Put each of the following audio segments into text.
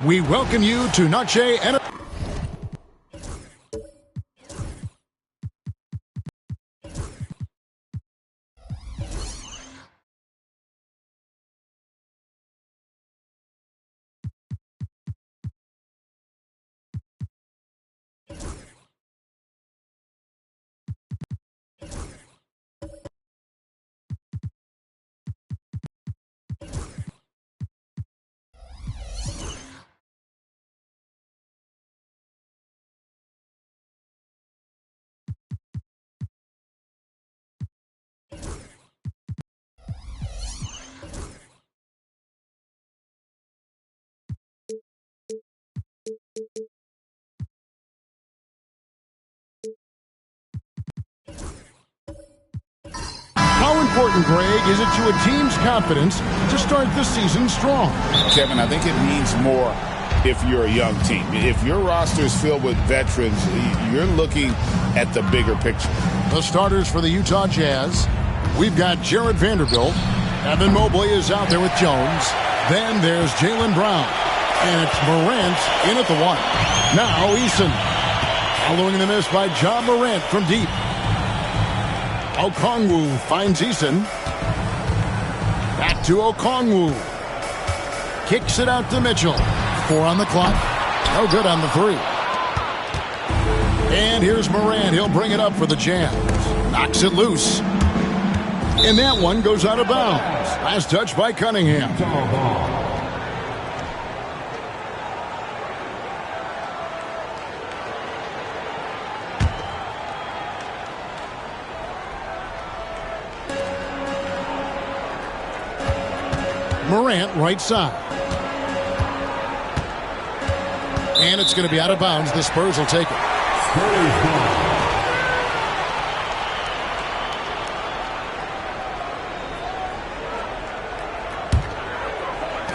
We welcome you to Noche and how important, Greg, is it to a team's confidence to start the season strong? Kevin, I think it means more if you're a young team. If your roster is filled with veterans, you're looking at the bigger picture. The starters for the Utah Jazz. We've got Jarred Vanderbilt. Evan Mobley is out there with Jones. Then there's Jaylen Brown. And it's Morant in at the one. Now Eason. Following the miss by Ja Morant from deep. Okongwu finds Eason. Back to Okongwu. Kicks it out to Mitchell. 4 on the clock. No good on the 3. And here's Morant. He'll bring it up for the Jazz. Knocks it loose. And that one goes out of bounds. Last touch by Cunningham. Morant, right side. And it's going to be out of bounds. The Spurs will take it.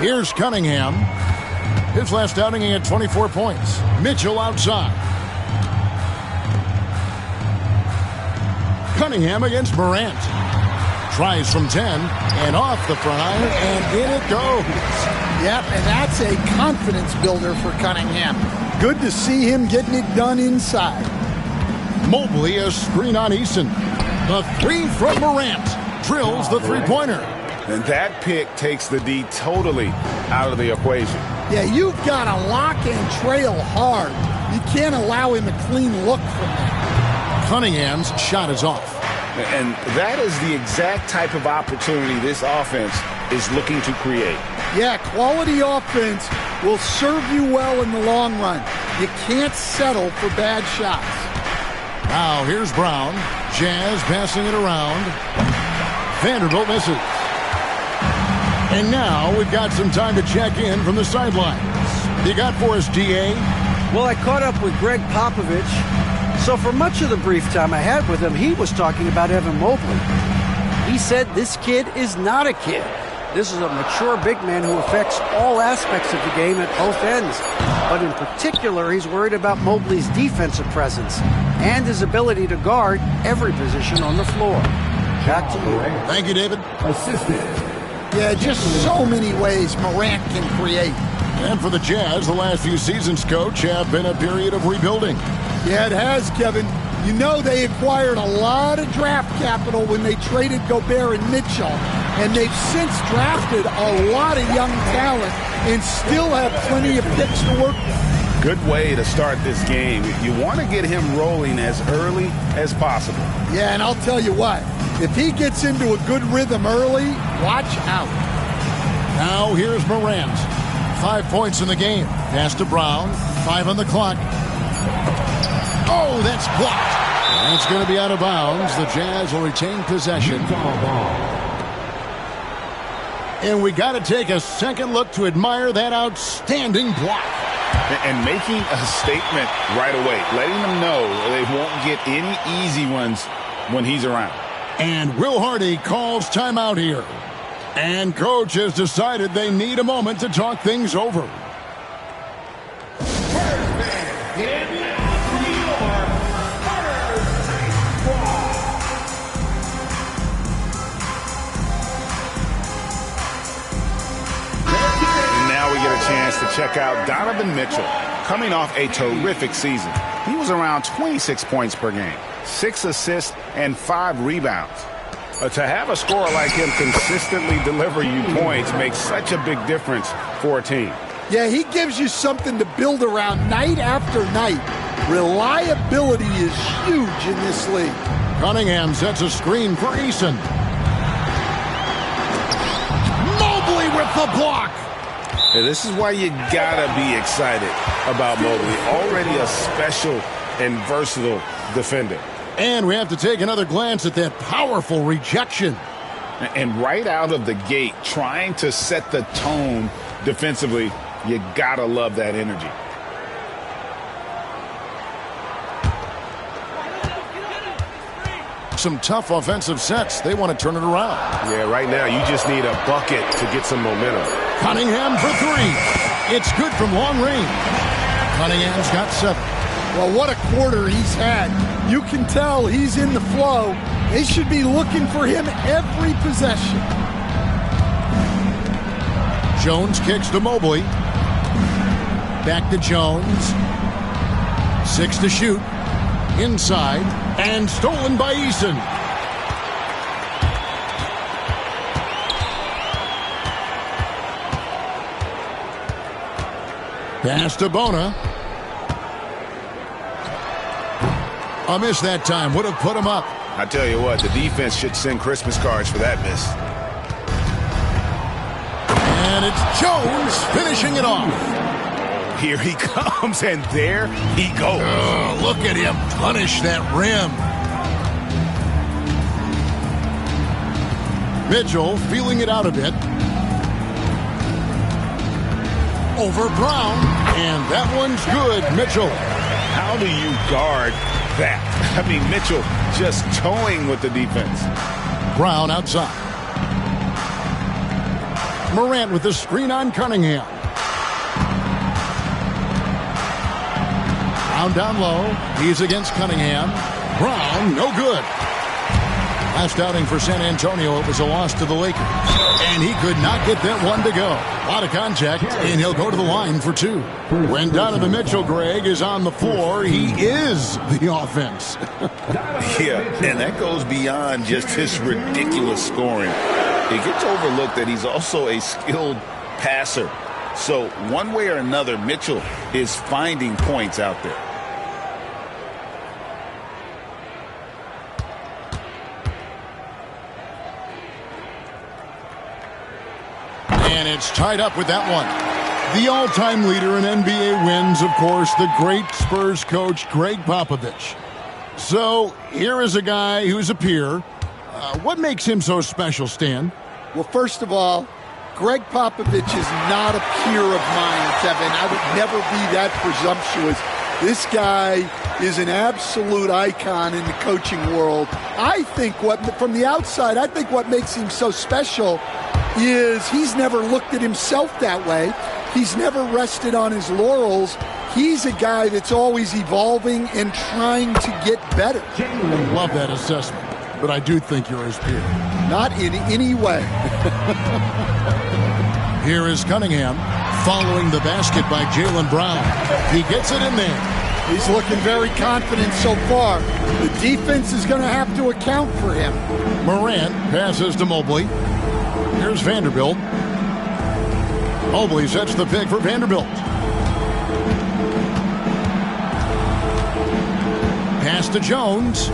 Here's Cunningham. His last outing, he had 24 points. Mitchell outside. Cunningham against Morant. Tries from 10 and off the front iron, and in it goes. Yep, and that's a confidence builder for Cunningham. Good to see him getting it done inside. Mobley, a screen on Eason. The 3 from Morant. Drills the three-pointer. And that pick takes the D totally out of the equation. Yeah, you've got to lock and trail hard. You can't allow him a clean look from that. Cunningham's shot is off. And that is the exact type of opportunity this offense is looking to create. Yeah, quality offense will serve you well in the long run. You can't settle for bad shots. Now here's Brown. Jazz passing it around. Vanderbilt misses. And now we've got some time to check in from the sidelines. You got for us, D.A.? Well, I caught up with Greg Popovich. So for much of the brief time I had with him, he was talking about Evan Mobley. He said this kid is not a kid. This is a mature big man who affects all aspects of the game at both ends. But in particular, he's worried about Mobley's defensive presence and his ability to guard every position on the floor. Back to you. Thank you, David. Yeah, just so many ways Morant can create. And for the Jazz, the last few seasons, Coach, have been a period of rebuilding. Yeah, it has, Kevin. You know they acquired a lot of draft capital when they traded Gobert and Mitchell. And they've since drafted a lot of young talent and still have plenty of picks to work with. Good way to start this game. You want to get him rolling as early as possible. Yeah, and I'll tell you what. If he gets into a good rhythm early, watch out. Now here's Morant. 5 points in the game. Pass to Brown. 5 on the clock. Oh, that's blocked. That's going to be out of bounds. The Jazz will retain possession. And we got to take a second look to admire that outstanding block. And making a statement right away, letting them know they won't get any easy ones when he's around. And Will Hardy calls timeout here. And Coach has decided they need a moment to talk things over. chance to check out Donovan Mitchell, coming off a terrific season. He was around 26 points per game, 6 assists, and 5 rebounds. To have a scorer like him consistently deliver you points makes such a big difference for a team. Yeah, he gives you something to build around night after night. Reliability is huge in this league. Cunningham sets a screen for Eason. Mobley with the block. This is why you gotta be excited about Mobley. Already a special and versatile defender. And we have to take another glance at that powerful rejection. And right out of the gate, trying to set the tone defensively, you gotta love that energy. Some tough offensive sets. They want to turn it around. Yeah, right now you just need a bucket to get some momentum. Cunningham for 3. It's good from long range. Cunningham's got 7. Well, what a quarter he's had. You can tell he's in the flow. They should be looking for him every possession. Jones kicks to Mobley. Back to Jones. 6 to shoot. Inside. And stolen by Eason. Pass to Bona. A miss that time. Would have put him up. I tell you what, the defense should send Christmas cards for that miss. And it's Jones finishing it off. Here he comes, and there he goes. Oh, look at him punish that rim. Mitchell feeling it out a bit. Over Brown, and that one's good. Mitchell. How do you guard that? I mean, Mitchell just towing with the defense. Brown outside. Morant with the screen on Cunningham. Brown down low. He's against Cunningham. Brown, no good. Last outing for San Antonio, it was a loss to the Lakers. And he could not get that one to go. A lot of contact, and he'll go to the line for 2. When Donovan Mitchell, Greg, is on the floor, he is the offense. Yeah, and that goes beyond just his ridiculous scoring. It gets overlooked that he's also a skilled passer. So one way or another, Mitchell is finding points out there. And it's tied up with that one. The all-time leader in NBA wins, of course, the great Spurs coach, Greg Popovich. So here is a guy who's a peer. What makes him so special, Stan? Well, first of all, Greg Popovich is not a peer of mine, Kevin. I would never be that presumptuous. This guy is an absolute icon in the coaching world. I think from the outside, I think what makes him so special is he's never looked at himself that way. He's never rested on his laurels. He's a guy that's always evolving and trying to get better. I love that assessment, but I do think you're his peer. Not in any way. Here is Cunningham following the basket by Jaylen Brown. He gets it in there. He's looking very confident so far. The defense is going to have to account for him. Morant passes to Mobley. Here's Vanderbilt. Mobley sets the pick for Vanderbilt. Pass to Jones.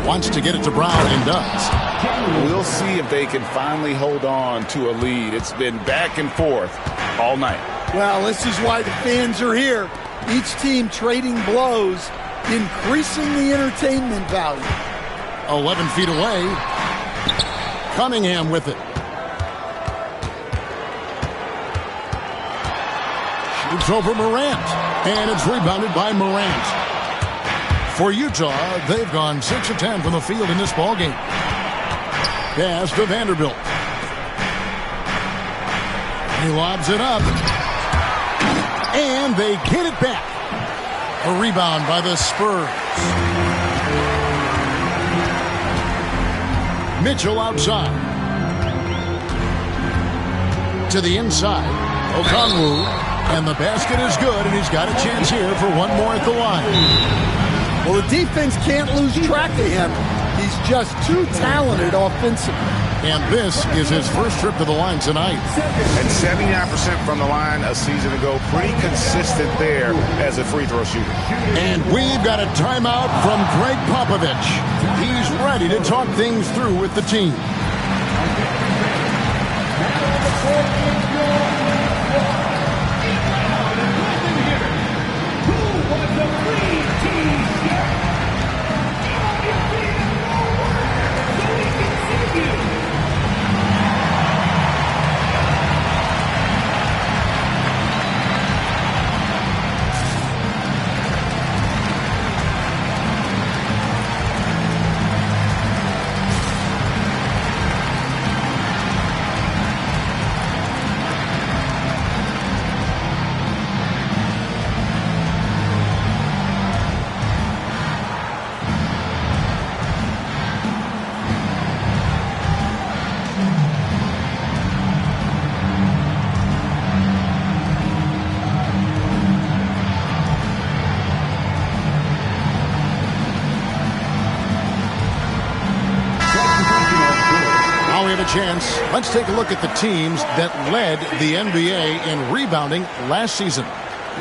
Wants to get it to Brown and does. We'll see if they can finally hold on to a lead. It's been back and forth all night. Well, this is why the fans are here. Each team trading blows, increasing the entertainment value. 11 feet away. Cunningham with it. Shoots over Morant. And it's rebounded by Morant. For Utah, they've gone 6 of 10 from the field in this ballgame. Pass to Vanderbilt. He lobs it up. And they get it back. A rebound by the Spurs. Mitchell outside. To the inside. Okongwu And the basket is good, and he's got a chance here for one more at the line. Well, the defense can't lose track of him. He's just too talented offensively. And this is his first trip to the line tonight. And 79% from the line a season ago. Pretty consistent there as a free throw shooter. And we've got a timeout from Greg Popovich. He's ready to talk things through with the team. Chance. Let's take a look at the teams that led the NBA in rebounding last season.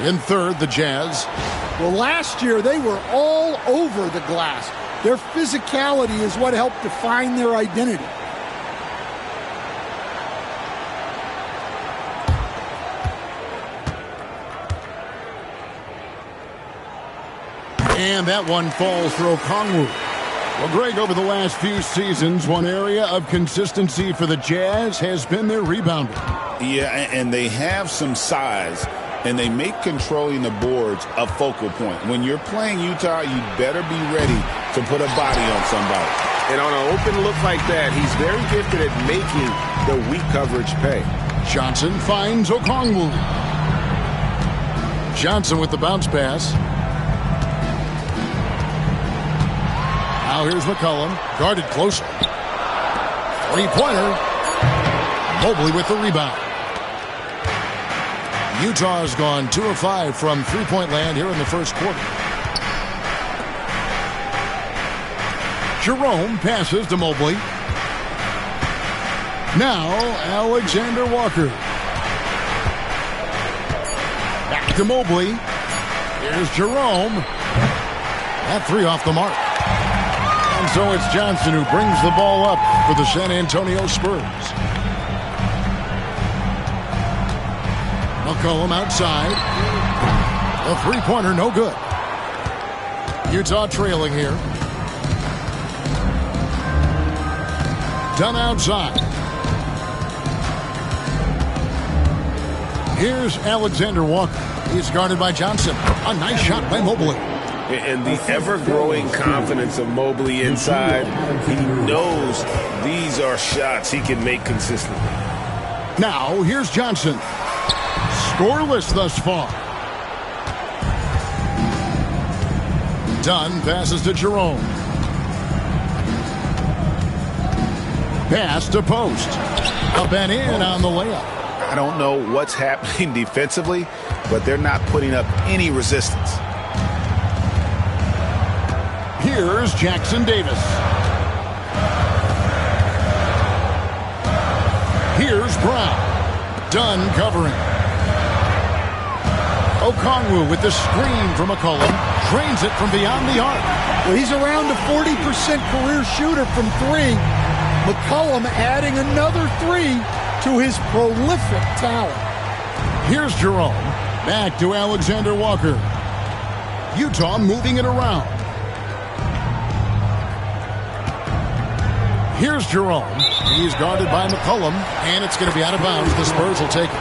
In third, the Jazz. Well, last year they were all over the glass. Their physicality is what helped define their identity. And that one falls for Okongwu. Well, Greg, over the last few seasons, one area of consistency for the Jazz has been their rebounding. Yeah, and they have some size, and they make controlling the boards a focal point. When you're playing Utah, you better be ready to put a body on somebody. And on an open look like that, he's very gifted at making the weak coverage pay. Johnson finds Okongwu. Johnson with the bounce pass. Now here's McCollum, guarded closely. Three-pointer. Mobley with the rebound. Utah's gone 2 of 5 from three-point land here in the first quarter. Jerome passes to Mobley. Now Alexander Walker. Back to Mobley. Here's Jerome. That three off the mark. And so it's Johnson who brings the ball up for the San Antonio Spurs. McCollum outside. The three-pointer no good. Utah trailing here. Dunn outside. Here's Alexander Walker. He's guarded by Johnson. A nice shot by Mobley. And the ever-growing confidence of Mobley inside, he knows these are shots he can make consistently. Now, here's Johnson. Scoreless thus far. Dunn passes to Jerome. Pass to Post. Up and in on the layup. I don't know what's happening defensively, but they're not putting up any resistance. Here's Jackson Davis. Here's Brown. Dunn covering. Okongwu with the screen from McCollum. Drains it from beyond the arc. Well, he's around a 40% career shooter from three. McCollum adding another three to his prolific talent. Here's Jerome. Back to Alexander Walker. Utah moving it around. Here's Jerome. He's guarded by McCollum, and it's going to be out of bounds. The Spurs will take it.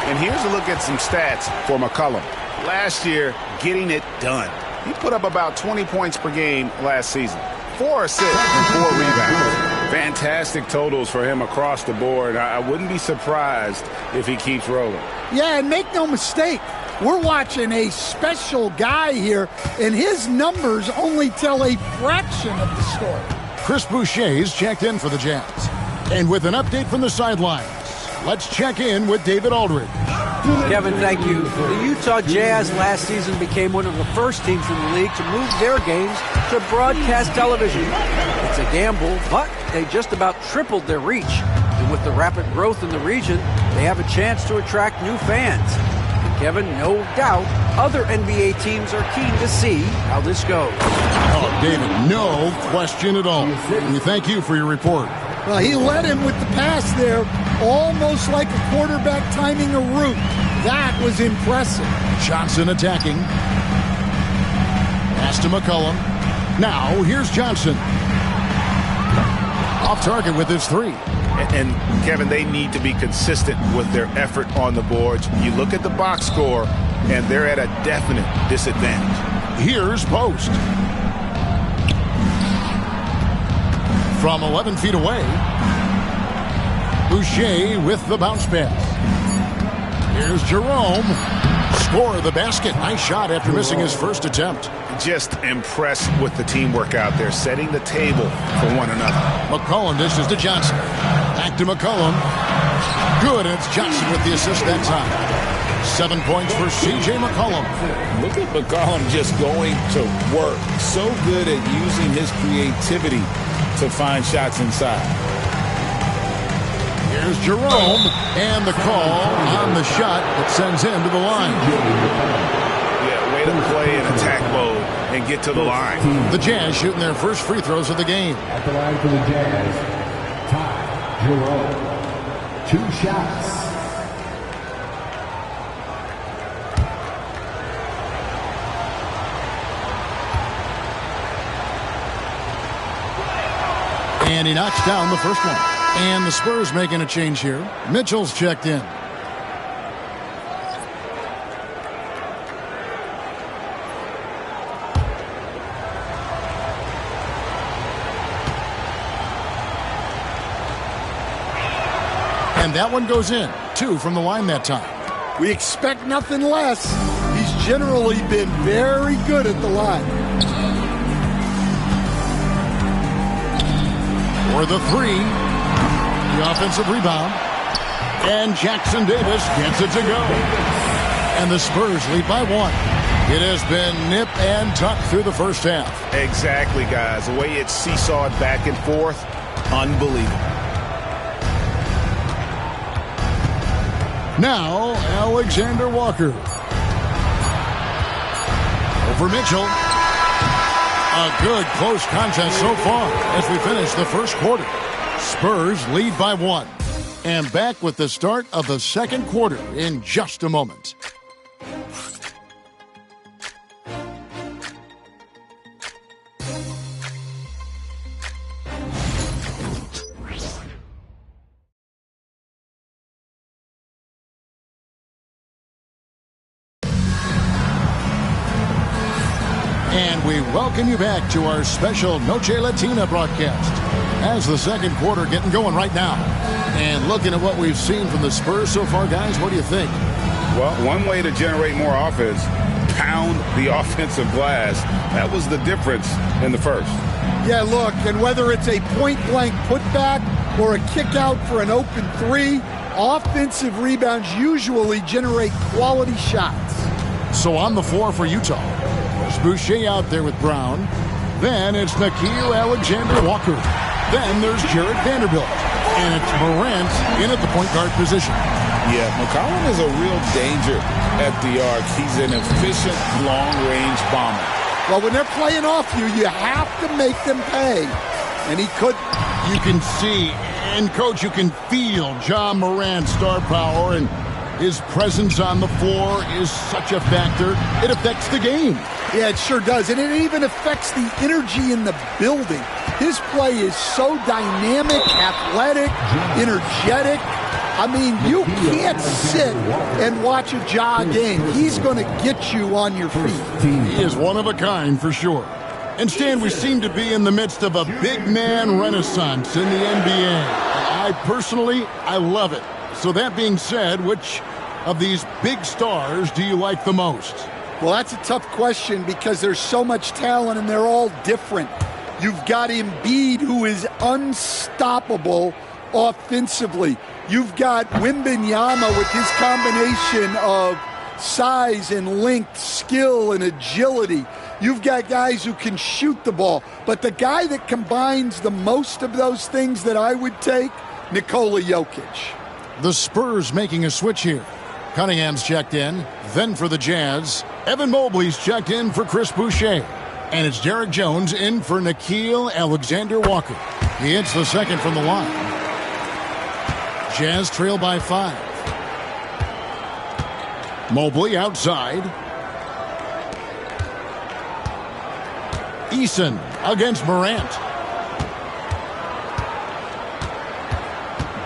And here's a look at some stats for McCollum. Last year, getting it done. He put up about 20 points per game last season. 4 assists and 4 rebounds. Fantastic totals for him across the board. I wouldn't be surprised if he keeps rolling. Yeah, and make no mistake, we're watching a special guy here, and his numbers only tell a fraction of the story. Chris Boucher's checked in for the Jazz. And with an update from the sidelines, let's check in with David Aldridge. Kevin, thank you. The Utah Jazz last season became one of the first teams in the league to move their games to broadcast television. It's a gamble, but they just about tripled their reach. And with the rapid growth in the region, they have a chance to attract new fans. And Kevin, no doubt, other NBA teams are keen to see how this goes. Oh, David, no question at all. We thank you for your report. Well, he led him with the pass there, almost like a quarterback timing a route. That was impressive. Johnson attacking. Pass to McCollum. Now, here's Johnson. Off target with his three. And Kevin, they need to be consistent with their effort on the boards. You look at the box score, and they're at a definite disadvantage. Here's Post. From 11 feet away, Boucher with the bounce pass. Here's Jerome. Score the basket. Nice shot after missing his first attempt. Just impressed with the teamwork out there, setting the table for one another. McCollum dishes to Johnson. Back to McCollum. Good, and it's Johnson with the assist that time. 7 points for C.J. McCollum. Look at McCollum just going to work. So good at using his creativity to find shots inside. Here's Jerome, and the call on the shot that sends him to the line. Yeah, way to play in attack mode and get to the line. The Jazz shooting their first free throws of the game. At the line for the Jazz, Ty Jerome. 2 shots. And he knocks down the first one. And the Spurs making a change here. Mitchell's checked in. And that one goes in. 2 from the line that time. We expect nothing less. He's generally been very good at the line. For the 3. The offensive rebound. And Jackson Davis gets it to go. And the Spurs lead by 1. It has been nip and tuck through the first half. Exactly, guys. The way it's seesawed back and forth, unbelievable. Now, Alexander Walker. Over Mitchell. A good close contest so far as we finish the first quarter. Spurs lead by 1. And back with the start of the second quarter in just a moment. And we welcome you back to our special Noche Latina broadcast. As the second quarter getting going right now. And looking at what we've seen from the Spurs so far, guys, what do you think? Well, one way to generate more offense, pound the offensive glass. That was the difference in the first. Yeah, look, and whether it's a point-blank putback or a kick out for an open 3, offensive rebounds usually generate quality shots. So on the floor for Utah, there's Boucher out there with Brown. Then it's Nickeil Alexander-Walker. Then there's Jarred Vanderbilt. And it's Morant in at the point guard position. Yeah, McCollum is a real danger at the arc. He's an efficient, long-range bomber. Well, when they're playing off you, you have to make them pay. And he could. You can see, and Coach, you can feel Ja Morant's star power, and his presence on the floor is such a factor. It affects the game. Yeah, it sure does. And it even affects the energy in the building. His play is so dynamic, athletic, energetic. I mean, you can't sit and watch a Ja game. He's going to get you on your feet. He is one of a kind for sure. And Stan, we seem to be in the midst of a big man renaissance in the NBA. I love it. So that being said, which of these big stars do you like the most? Well, that's a tough question because there's so much talent and they're all different. You've got Embiid, who is unstoppable offensively. You've got Wembanyama with his combination of size and length, skill and agility. You've got guys who can shoot the ball. But the guy that combines the most of those things that I would take, Nikola Jokic. The Spurs making a switch here. Cunningham's checked in. Then for the Jazz, Evan Mobley's checked in for Chris Boucher. And it's Derek Jones in for Nickeil Alexander-Walker. He hits the second from the line. Jazz trail by 5. Mobley outside. Eason against Morant.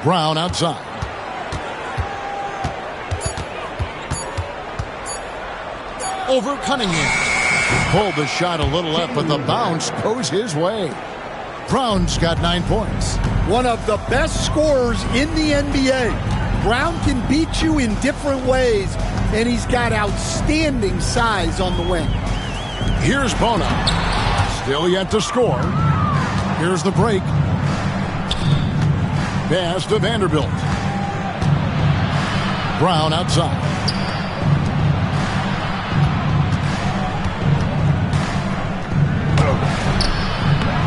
Brown outside. Over Cunningham. Pulled the shot a little left, but the bounce goes his way. Brown's got 9 points. One of the best scorers in the NBA. Brown can beat you in different ways, and he's got outstanding size on the wing. Here's Bona. Still yet to score. Here's the break. Pass to Vanderbilt. Brown outside.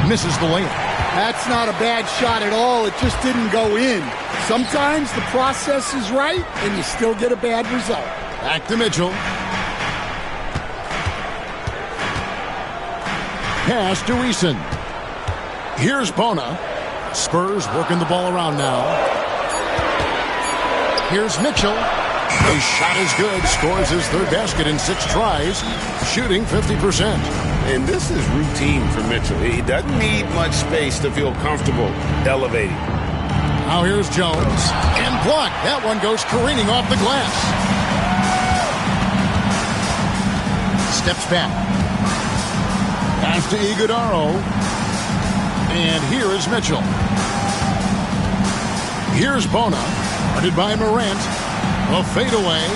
Misses the layup. That's not a bad shot at all. It just didn't go in. Sometimes the process is right, and you still get a bad result. Back to Mitchell. Pass to Eason. Here's Bona. Spurs working the ball around now. Here's Mitchell. His shot is good. Scores his third basket in 6 tries. Shooting 50%. And this is routine for Mitchell. He doesn't need much space to feel comfortable elevating. Now here's Jones. And blocked. That one goes careening off the glass. Steps back. Pass to Iguodaro. And here is Mitchell. Here's Bona. Guarded by Morant. A fadeaway.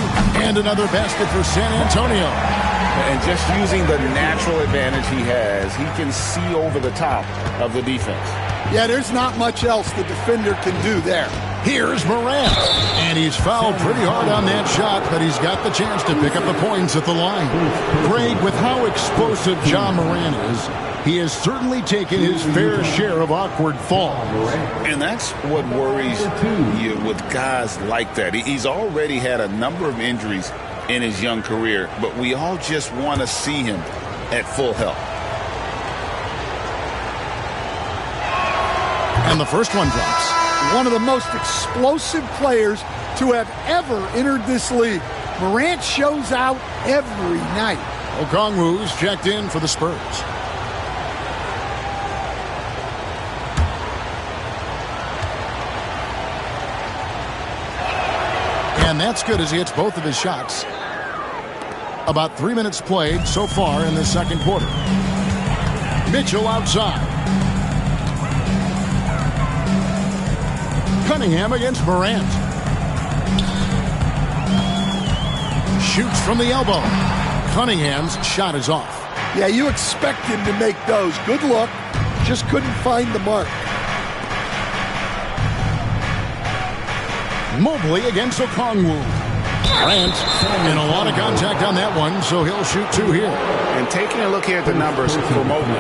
And another basket for San Antonio. And just using the natural advantage he has, he can see over the top of the defense. Yeah, there's not much else the defender can do there. Here's Morant. And he's fouled pretty hard on that shot, but he's got the chance to pick up the points at the line. Greg, with how explosive Ja Morant is, he has certainly taken his fair share of awkward falls. And that's what worries you with guys like that. He's already had a number of injuries in his young career, but we all just want to see him at full health. And the first one drops. One of the most explosive players to have ever entered this league. Morant shows out every night. Okongwu's checked in for the Spurs. And that's good as he hits both of his shots. About 3 minutes played so far in the second quarter. Mitchell outside. Cunningham against Morant. Shoots from the elbow. Cunningham's shot is off. Yeah, you expect him to make those. Good look. Just couldn't find the mark. Mobley against Okongwu. Morant and a lot of contact on that one, so he'll shoot 2 here. And taking a look here at the numbers for Mobley,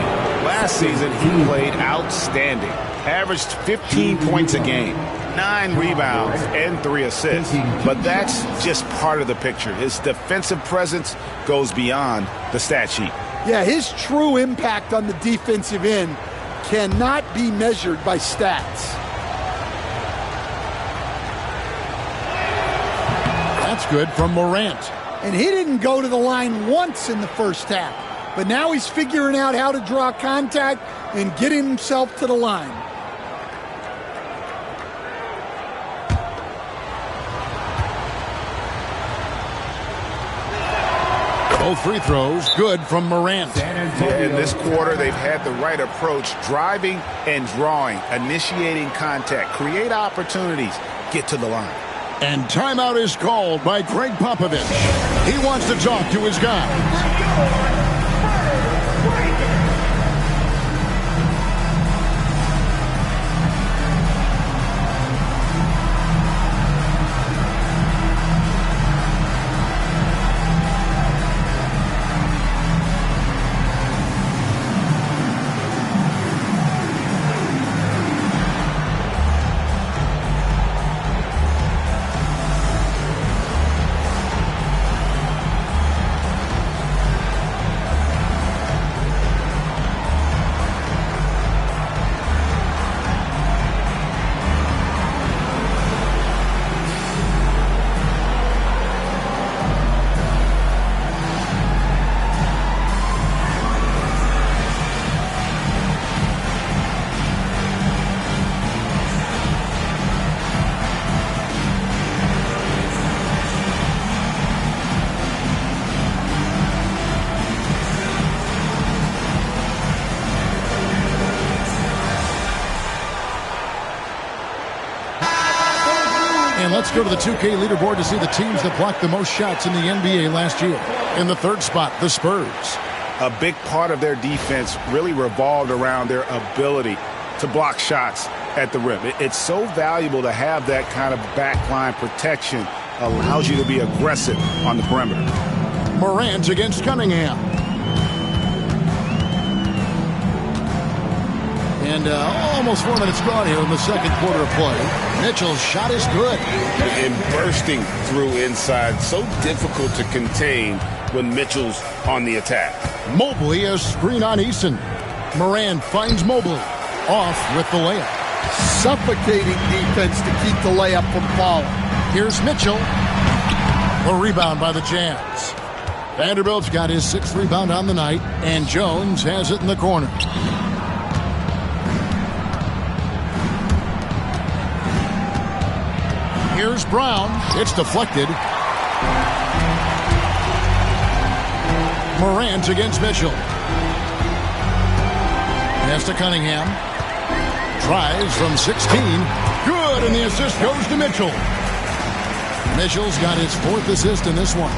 last season he played outstanding. Averaged 15 points a game, 9 rebounds, and 3 assists. But that's just part of the picture. His defensive presence goes beyond the stat sheet. Yeah, his true impact on the defensive end cannot be measured by stats. That's good from Morant. And he didn't go to the line once in the first half. But now he's figuring out how to draw contact and get himself to the line. Both free throws good from Morant. In this quarter, they've had the right approach, driving and drawing, initiating contact, create opportunities, get to the line. And timeout is called by Greg Popovich. He wants to talk to his guys. And let's go to the 2K leaderboard to see the teams that blocked the most shots in the NBA last year. In the third spot, the Spurs. A big part of their defense really revolved around their ability to block shots at the rim. It's so valuable to have that kind of backline protection. Allows you to be aggressive on the perimeter. Morant against Cunningham. And almost 4 minutes gone here in the second quarter of play. Mitchell's shot is good. And bursting through inside. So difficult to contain when Mitchell's on the attack. Mobley a screen on Eason. Morant finds Mobley. Off with the layup. Suffocating defense to keep the layup from falling. Here's Mitchell. A rebound by the Jazz. Vanderbilt's got his 6th rebound on the night, and Jones has it in the corner. Here's Brown. It's deflected. Morant against Mitchell. Pass to Cunningham. Tries from 16. Good, and the assist goes to Mitchell. Mitchell's got his 4th assist in this one.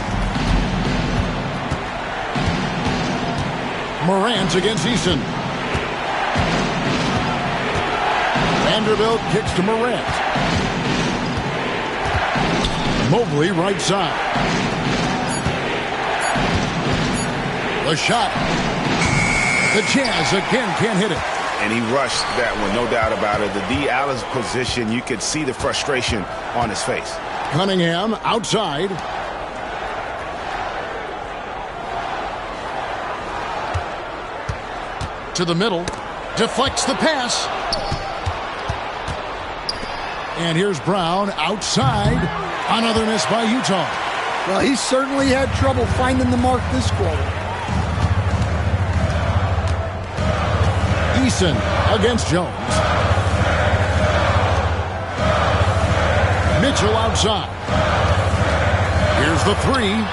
Morant against Eason. Vanderbilt kicks to Morant. Mobley right side. The shot. The Jazz again can't hit it. And he rushed that one, no doubt about it. The D. Allen's position, you could see the frustration on his face. Cunningham outside. To the middle. Deflects the pass. And here's Brown outside. Another miss by Utah. Well, he certainly had trouble finding the mark this quarter. Eason against Jones. Mitchell outside. Here's the 3.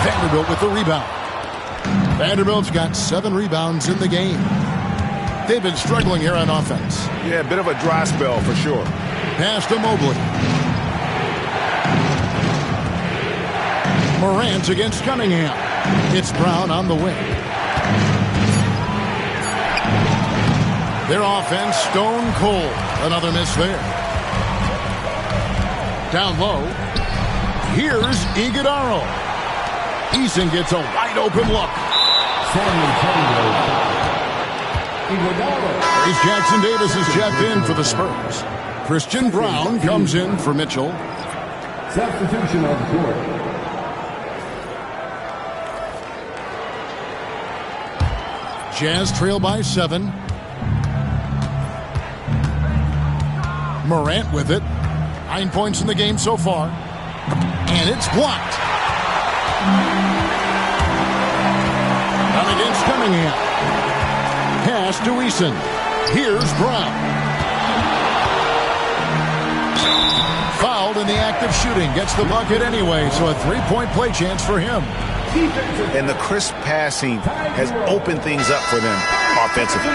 Vanderbilt with the rebound. Vanderbilt's got 7 rebounds in the game. They've been struggling here on offense. Yeah, a bit of a dry spell for sure. Pass to Mobley. Morant against Cunningham. It's Brown on the wing. Their offense stone cold. Another miss there. Down low. Here's Iguodala. Eason gets a wide open look. Trace Jackson Davis is checked in for the Spurs. Christian Brown comes in for Mitchell. Substitution on the court. Jazz trail by 7. Morant with it. 9 points in the game so far. And it's blocked. Down against Cunningham. Pass to Eason. Here's Brown. Fouled in the act of shooting. Gets the bucket anyway, so a 3-point play chance for him. And the crisp passing has opened things up for them offensively.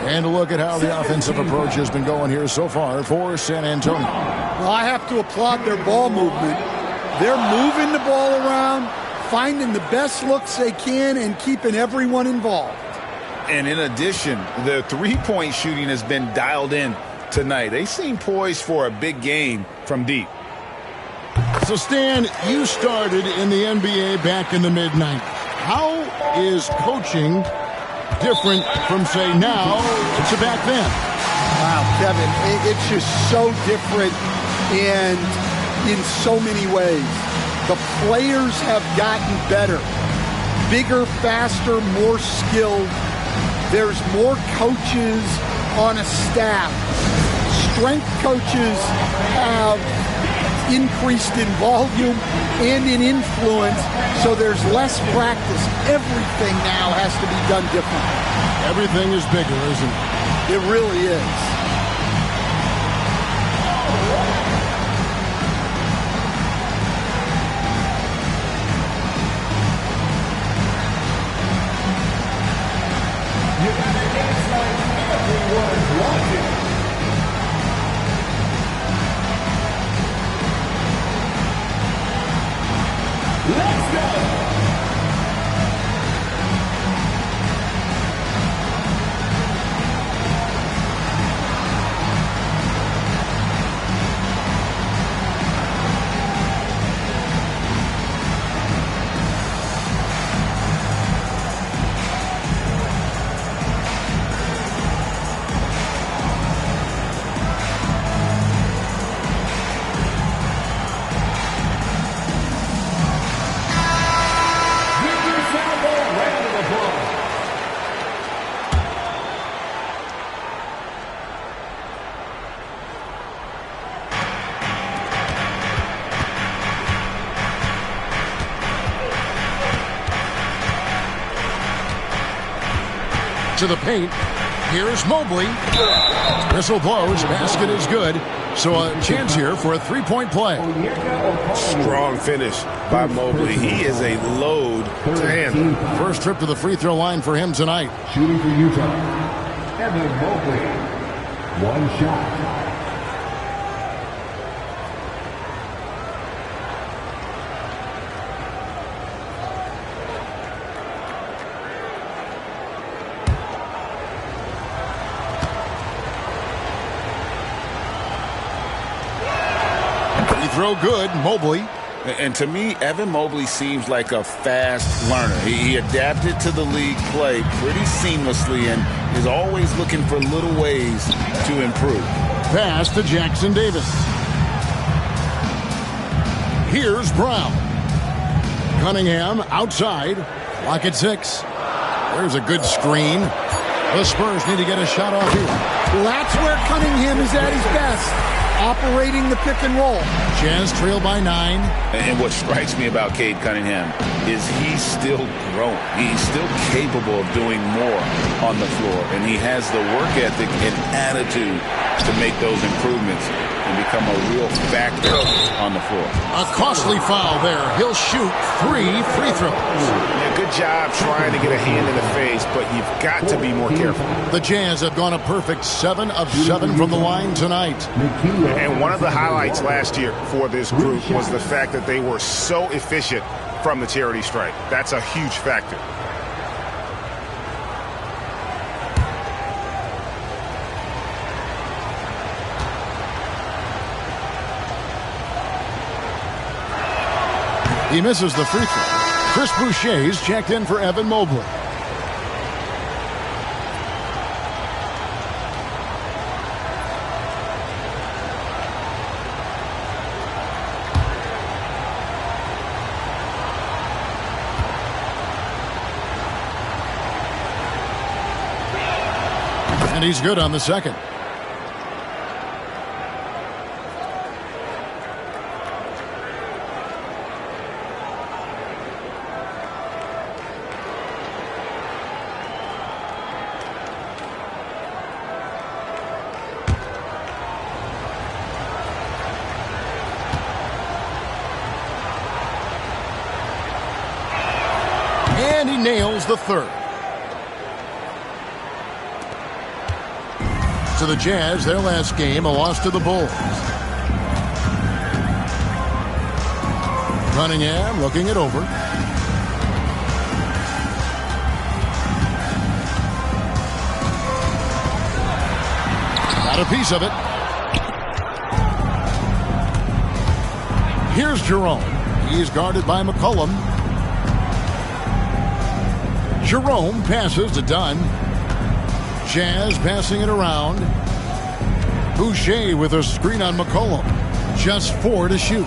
And a look at how the offensive approach has been going here so far for San Antonio. Well, I have to applaud their ball movement. They're moving the ball around, finding the best looks they can, and keeping everyone involved. And in addition, the three-point shooting has been dialed in tonight. They seem poised for a big game from deep. So, Stan, you started in the NBA back in the mid-90s. How is coaching different from, say, now to back then? Wow, Kevin, it's just so different and in so many ways. The players have gotten better, bigger, faster, more skilled. There's more coaches on a staff. Strength coaches have increased in volume and in influence, so there's less practice. Everything now has to be done differently. Everything is bigger, isn't it? It really is. to the paint. Here's Mobley. Whistle blows. Basket is good. So a chance here for a three-point play. Strong finish by Mobley. He is a load to handle. First trip to the free throw line for him tonight. Shooting for Utah, Evan Mobley. One shot. Throw good, Mobley. And to me, Evan Mobley seems like a fast learner. He adapted to the league play pretty seamlessly and is always looking for little ways to improve. Pass to Jackson Davis. Here's Brown. Cunningham outside. Clock at 6. There's a good screen. The Spurs need to get a shot off here. Well, that's where Cunningham is at his best. Operating the pick and roll. Jazz trail by 9. And what strikes me about Cade Cunningham is he's still growing. He's still capable of doing more on the floor. And he has the work ethic and attitude to make those improvements and become a real factor on the floor. A costly foul there. He'll shoot 3 free throws. Yeah, good job trying to get a hand in the face, but you've got to be more careful. The Jazz have gone a perfect 7 of 7 from the line tonight. And one of the highlights last year for this group was the fact that they were so efficient from the charity stripe. That's a huge factor. He misses the free throw. Chris Boucher's checked in for Evan Mobley. And he's good on the second. And he nails the third. To the Jazz, their last game, a loss to the Bulls. Cunningham looking it over. Got a piece of it. Here's Jerome. He's guarded by McCollum. Jerome passes to Dunn. Jazz passing it around. Boucher with a screen on McCollum. Just 4 to shoot.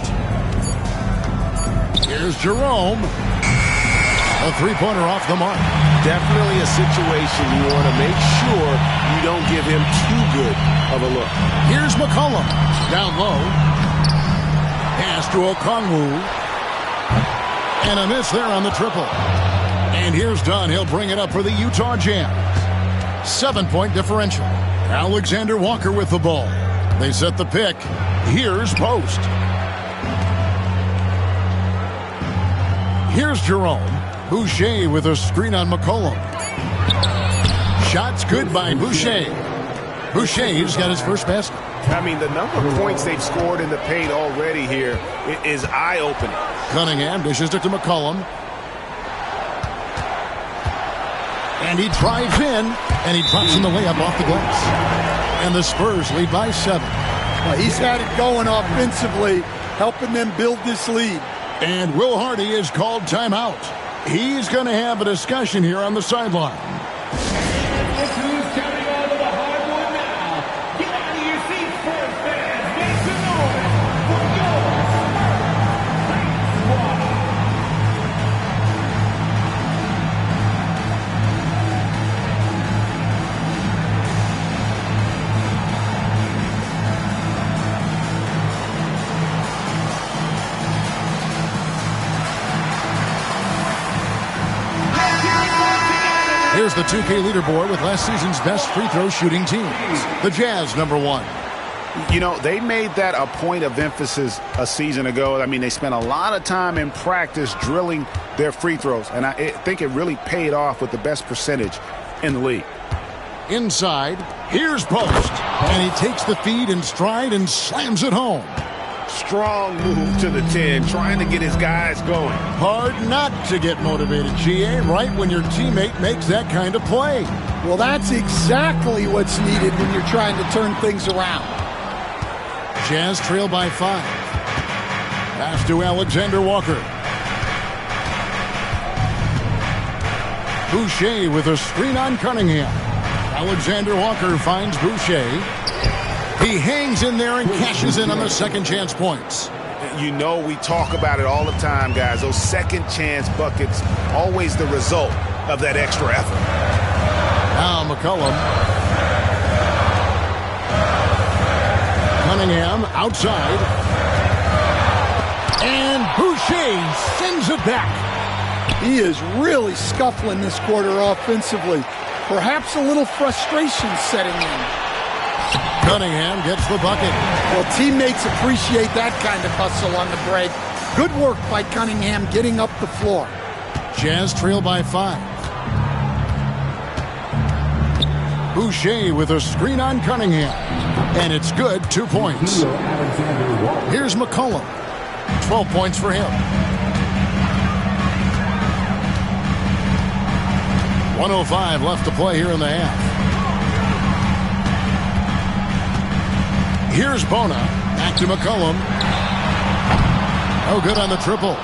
Here's Jerome. A three-pointer off the mark. Definitely a situation you want to make sure you don't give him too good of a look. Here's McCollum. Down low. Pass to Okongwu. And a miss there on the triple. And here's Dunn. He'll bring it up for the Utah Jazz. 7-point differential. Alexander Walker with the ball. They set the pick. Here's Post. Here's Jerome. Boucher with a screen on McCollum. Shots good by Boucher. Boucher's got his first basket. I mean, the number of points they've scored in the paint already here is eye-opening. Cunningham dishes it to McCollum. And he drives in, and he drops in the layup off the glass. And the Spurs lead by 7. Well, he's had it going offensively, helping them build this lead. And Will Hardy is called timeout. He's going to have a discussion here on the sideline. Look who's coming onto the hardwood now. Get out of your seats, Spurs fans. Make some noise for your Spurs Fight Squad. Here's the 2K leaderboard with last season's best free throw shooting teams. The Jazz, number 1. You know, they made that a point of emphasis a season ago. I mean, they spent a lot of time in practice drilling their free throws, and I think it really paid off with the best percentage in the league. Inside, here's Post, and he takes the feed in stride and slams it home. Strong move to the 10, trying to get his guys going. Hard not to get motivated, GA, right when your teammate makes that kind of play. Well, that's exactly what's needed when you're trying to turn things around. Jazz trail by 5. Pass to Alexander Walker. Boucher with a screen on Cunningham. Alexander Walker finds Boucher. He hangs in there and cashes in on the second chance points. You know, we talk about it all the time, guys. Those second chance buckets, always the result of that extra effort. Now McCollum. Cunningham outside. And Boucher sends it back. He is really scuffling this quarter offensively. Perhaps a little frustration setting in. Cunningham gets the bucket. Well, teammates appreciate that kind of hustle on the break. Good work by Cunningham getting up the floor. Jazz trail by 5. Boucher with a screen on Cunningham. And it's good, 2 points. Here's McCollum. 12 points for him. 1:05 left to play here in the half. Here's Bona. Back to McCollum. Oh, good on the triple.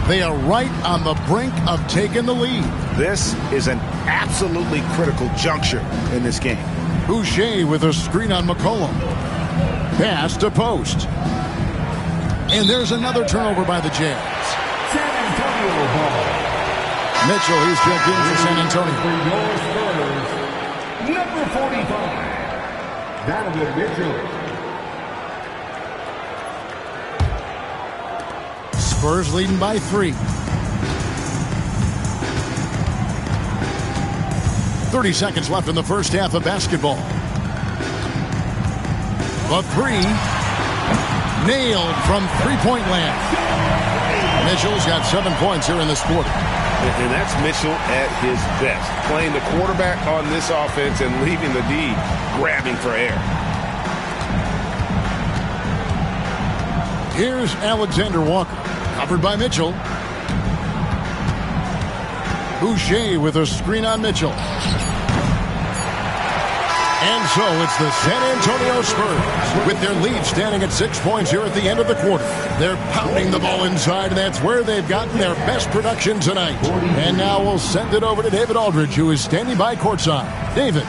They are right on the brink of taking the lead. This is an absolutely critical juncture in this game. Boucher with a screen on McCollum. Pass to Post. And there's another turnover by the Jazz. San Antonio ball. Mitchell, he's checked in for San Antonio. For your Spurs, number 45, Donovan Mitchell. Spurs leading by 3. 30 seconds left in the first half of basketball. The 3. Nailed from three-point land. Mitchell's got 7 points here in this quarter. And that's Mitchell at his best, playing the quarterback on this offense and leaving the D grabbing for air. Here's Alexander Walker, covered by Mitchell. Boucher with a screen on Mitchell. And so it's the San Antonio Spurs with their lead standing at 6 points here at the end of the quarter. They're pounding the ball inside, and that's where they've gotten their best production tonight. And now we'll send it over to David Aldridge, who is standing by courtside. David.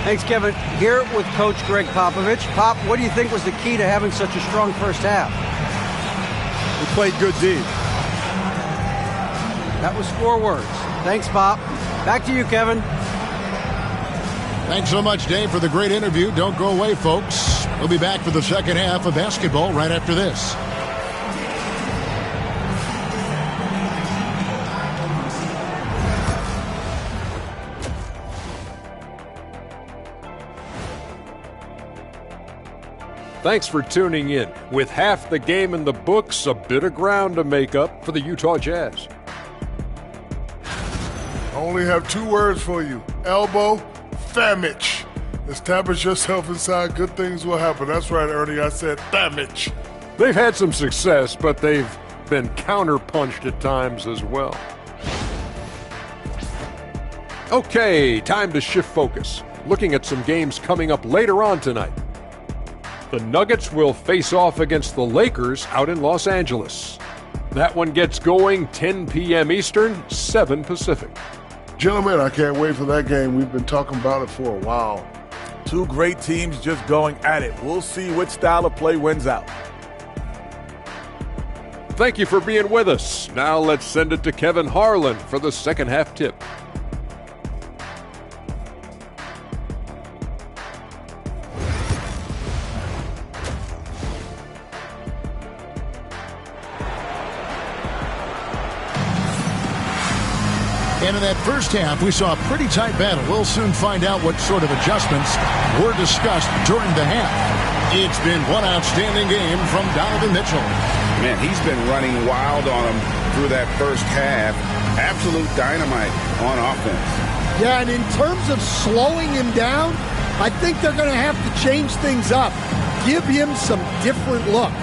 Thanks, Kevin. Here with Coach Greg Popovich. Pop, what do you think was the key to having such a strong first half? We played good D. That was 4 words. Thanks, Pop. Back to you, Kevin. Thanks so much, Dave, for the great interview. Don't go away, folks. We'll be back for the second half of basketball right after this. Thanks for tuning in. With half the game in the books, a bit of ground to make up for the Utah Jazz. I only have 2 words for you. Elbow, famich. Establish yourself inside, good things will happen. That's right, Ernie, I said famich. They've had some success, but they've been counterpunched at times as well. Okay, time to shift focus. Looking at some games coming up later on tonight. The Nuggets will face off against the Lakers out in Los Angeles. That one gets going 10 p.m. Eastern, 7 Pacific. Gentlemen, I can't wait for that game. We've been talking about it for a while. 2 great teams just going at it. We'll see which style of play wins out. Thank you for being with us. Now let's send it to Kevin Harlan for the second half tip. And in that first half, we saw a pretty tight battle. We'll soon find out what sort of adjustments were discussed during the half. It's been one outstanding game from Donovan Mitchell. Man, he's been running wild on him through that first half. Absolute dynamite on offense. Yeah, and in terms of slowing him down, I think they're going to have to change things up. Give him some different looks.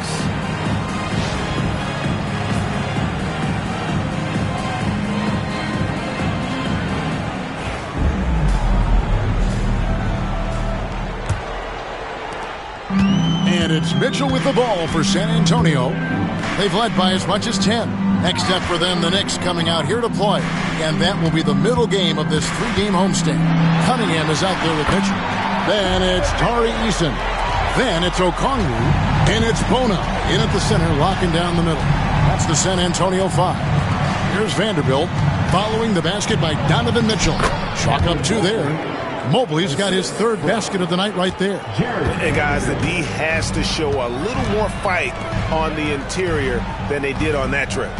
And it's Mitchell with the ball for San Antonio. They've led by as much as 10. Next up for them, the Knicks coming out here to play. And that will be the middle game of this 3-game homestand. Cunningham is out there with Mitchell. Then it's Tari Eason. Then it's Okongwu. And it's Bona in at the center, locking down the middle. That's the San Antonio 5. Here's Vanderbilt following the basket by Donovan Mitchell. Chalk up 2 there. Mobley's got his 3rd basket of the night right there. And guys, the D has to show a little more fight on the interior than they did on that trip.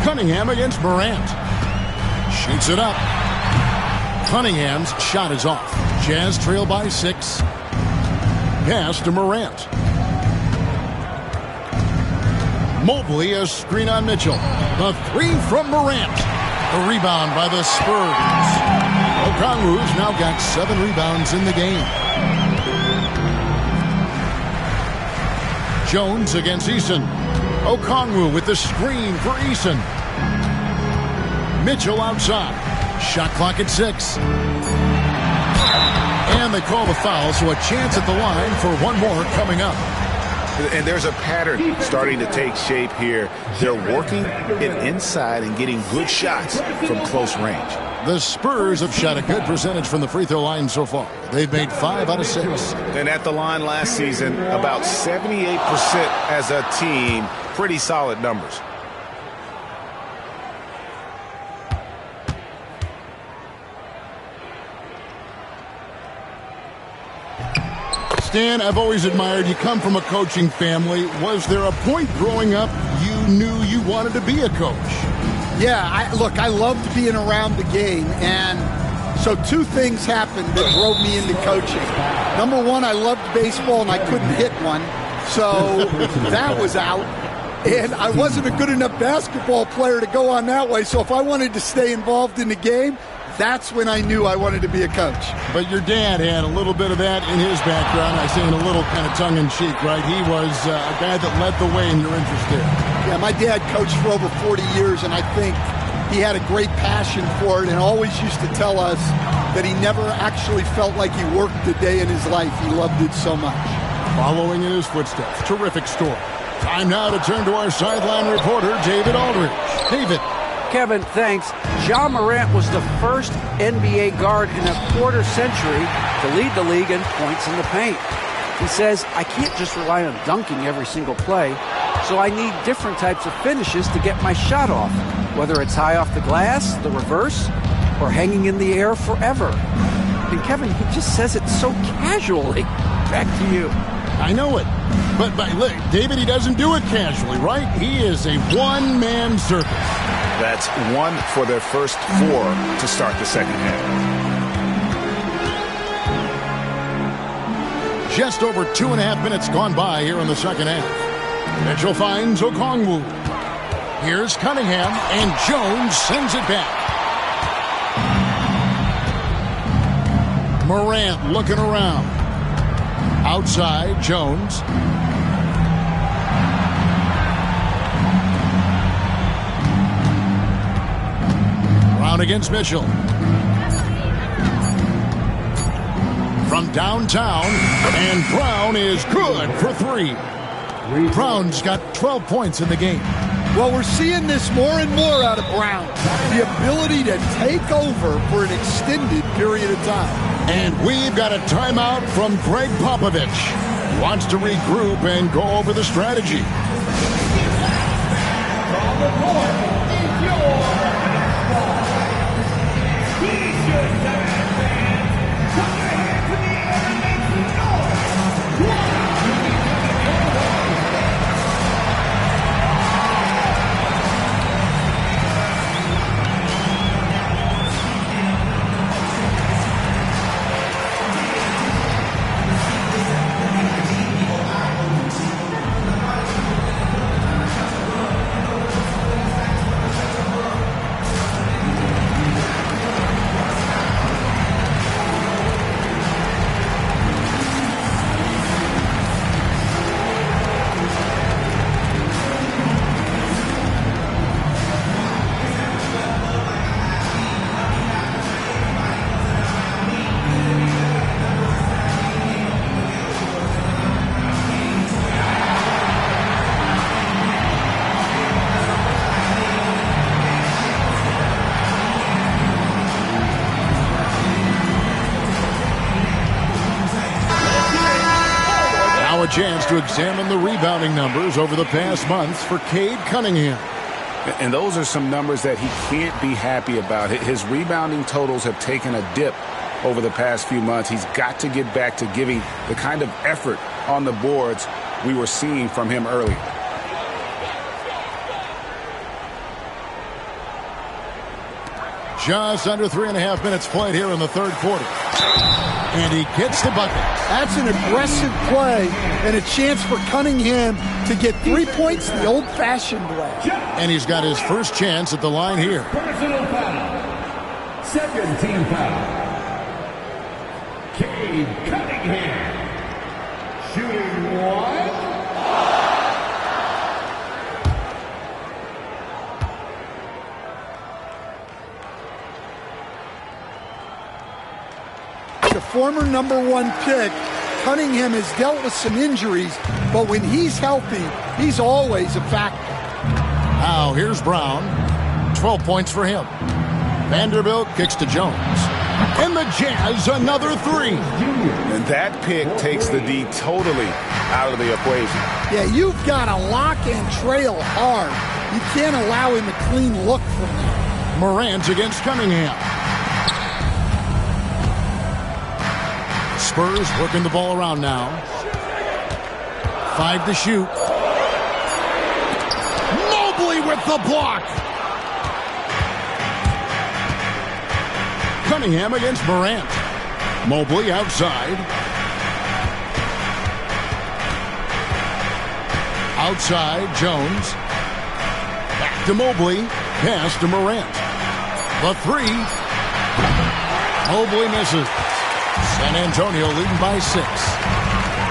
Cunningham against Morant. Shoots it up. Cunningham's shot is off. Jazz trail by 6. Pass to Morant. Mobley, a screen on Mitchell. The 3 from Morant. The rebound by the Spurs. Okongwu's now got 7 rebounds in the game. Jones against Eason. Okongwu with the screen for Eason. Mitchell outside. Shot clock at 6. And they call the foul, so a chance at the line for one more coming up. And there's a pattern starting to take shape here. They're working it inside and getting good shots from close range. The Spurs have shot a good percentage from the free throw line so far. They've made 5 out of 6. And at the line last season, about 78% as a team. Pretty solid numbers. Stan, I've always admired you. Come from a coaching family. Was there a point growing up you knew you wanted to be a coach? Yeah, I loved being around the game, and so 2 things happened that drove me into coaching. Number 1, I loved baseball, and I couldn't hit one, so that was out. And I wasn't a good enough basketball player to go on that way, so if I wanted to stay involved in the game, that's when I knew I wanted to be a coach. But your dad had a little bit of that in his background. I say in a little kind of tongue-in-cheek, right? He was a guy that led the way in your interest there. Yeah, my dad coached for over 40 years, and I think he had a great passion for it and always used to tell us that he never actually felt like he worked a day in his life. He loved it so much. Following in his footsteps, terrific story. Time now to turn to our sideline reporter, David Aldridge. David. Kevin, thanks. Ja Morant was the first NBA guard in a quarter century to lead the league in points in the paint. He says, I can't just rely on dunking every single play, so I need different types of finishes to get my shot off, whether it's high off the glass, the reverse, or hanging in the air forever. And Kevin, he just says it so casually. Back to you. I know it. But look, David, he doesn't do it casually, right? He is a one-man circus. That's 1 for their first 4 to start the second half. Just over 2.5 minutes gone by here in the second half. Mitchell finds Okongwu. Here's Cunningham, and Jones sends it back. Morant looking around. Outside, Jones. Brown against Mitchell. From downtown, and Brown is good for 3. Brown's got 12 points in the game. Well, we're seeing this more and more out of Brown. The ability to take over for an extended period of time. And we've got a timeout from Greg Popovich. He wants to regroup and go over the strategy. From the court is your T-shirt time, fans. Put your hands in the air and make some noise. a chance to examine the rebounding numbers over the past months for Cade Cunningham. And those are some numbers that he can't be happy about. His rebounding totals have taken a dip over the past few months. He's got to get back to giving the kind of effort on the boards we were seeing from him earlier. Just under 3.5 minutes played here in the third quarter. And he gets the bucket. That's an aggressive play and a chance for Cunningham to get 3 points the old-fashioned way. And he's got his first chance at the line here. Personal foul. Second team foul. Cade Cunningham. Shooting one. The former #1 pick, Cunningham has dealt with some injuries, but when he's healthy, he's always a factor. Now here's Brown. 12 points for him. Vanderbilt kicks to Jones. And the Jazz another three. And that pick takes the D totally out of the equation. Yeah, you've got to lock and trail hard. You can't allow him a clean look from there. Morant against Cunningham. Spurs working the ball around now. 5 to shoot. Mobley with the block. Cunningham against Morant. Mobley outside. Outside, Jones. Back to Mobley. Pass to Morant. The three. Mobley misses. San Antonio leading by 6.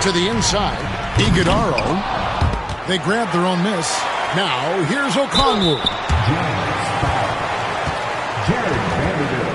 To the inside, Iguodala. They grab their own miss. Now, here's Okongwu.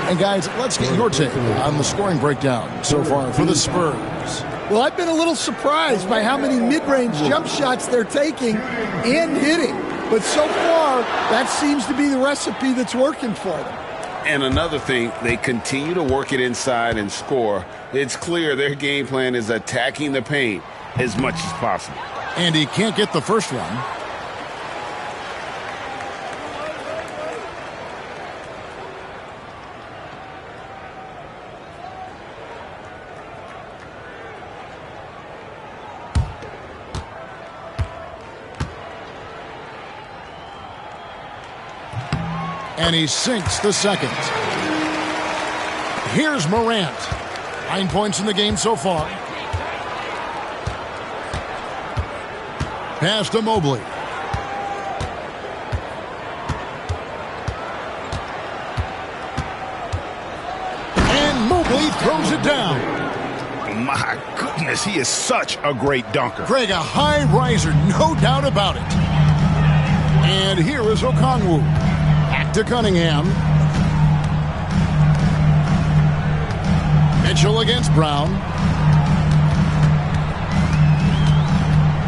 And guys, let's get your take on the scoring breakdown so far for the Spurs. Well, I've been a little surprised by how many mid-range jump shots they're taking and hitting. But so far, that seems to be the recipe that's working for them. And another thing, they continue to work it inside and score. It's clear their game plan is attacking the paint as much as possible. And he can't get the first one. And he sinks the second. Here's Morant. 9 points in the game so far. Pass to Mobley. And Mobley throws it down. My goodness, he is such a great dunker. Greg, a high riser, no doubt about it. And here is Okongwu. Back to Cunningham. Mitchell against Brown.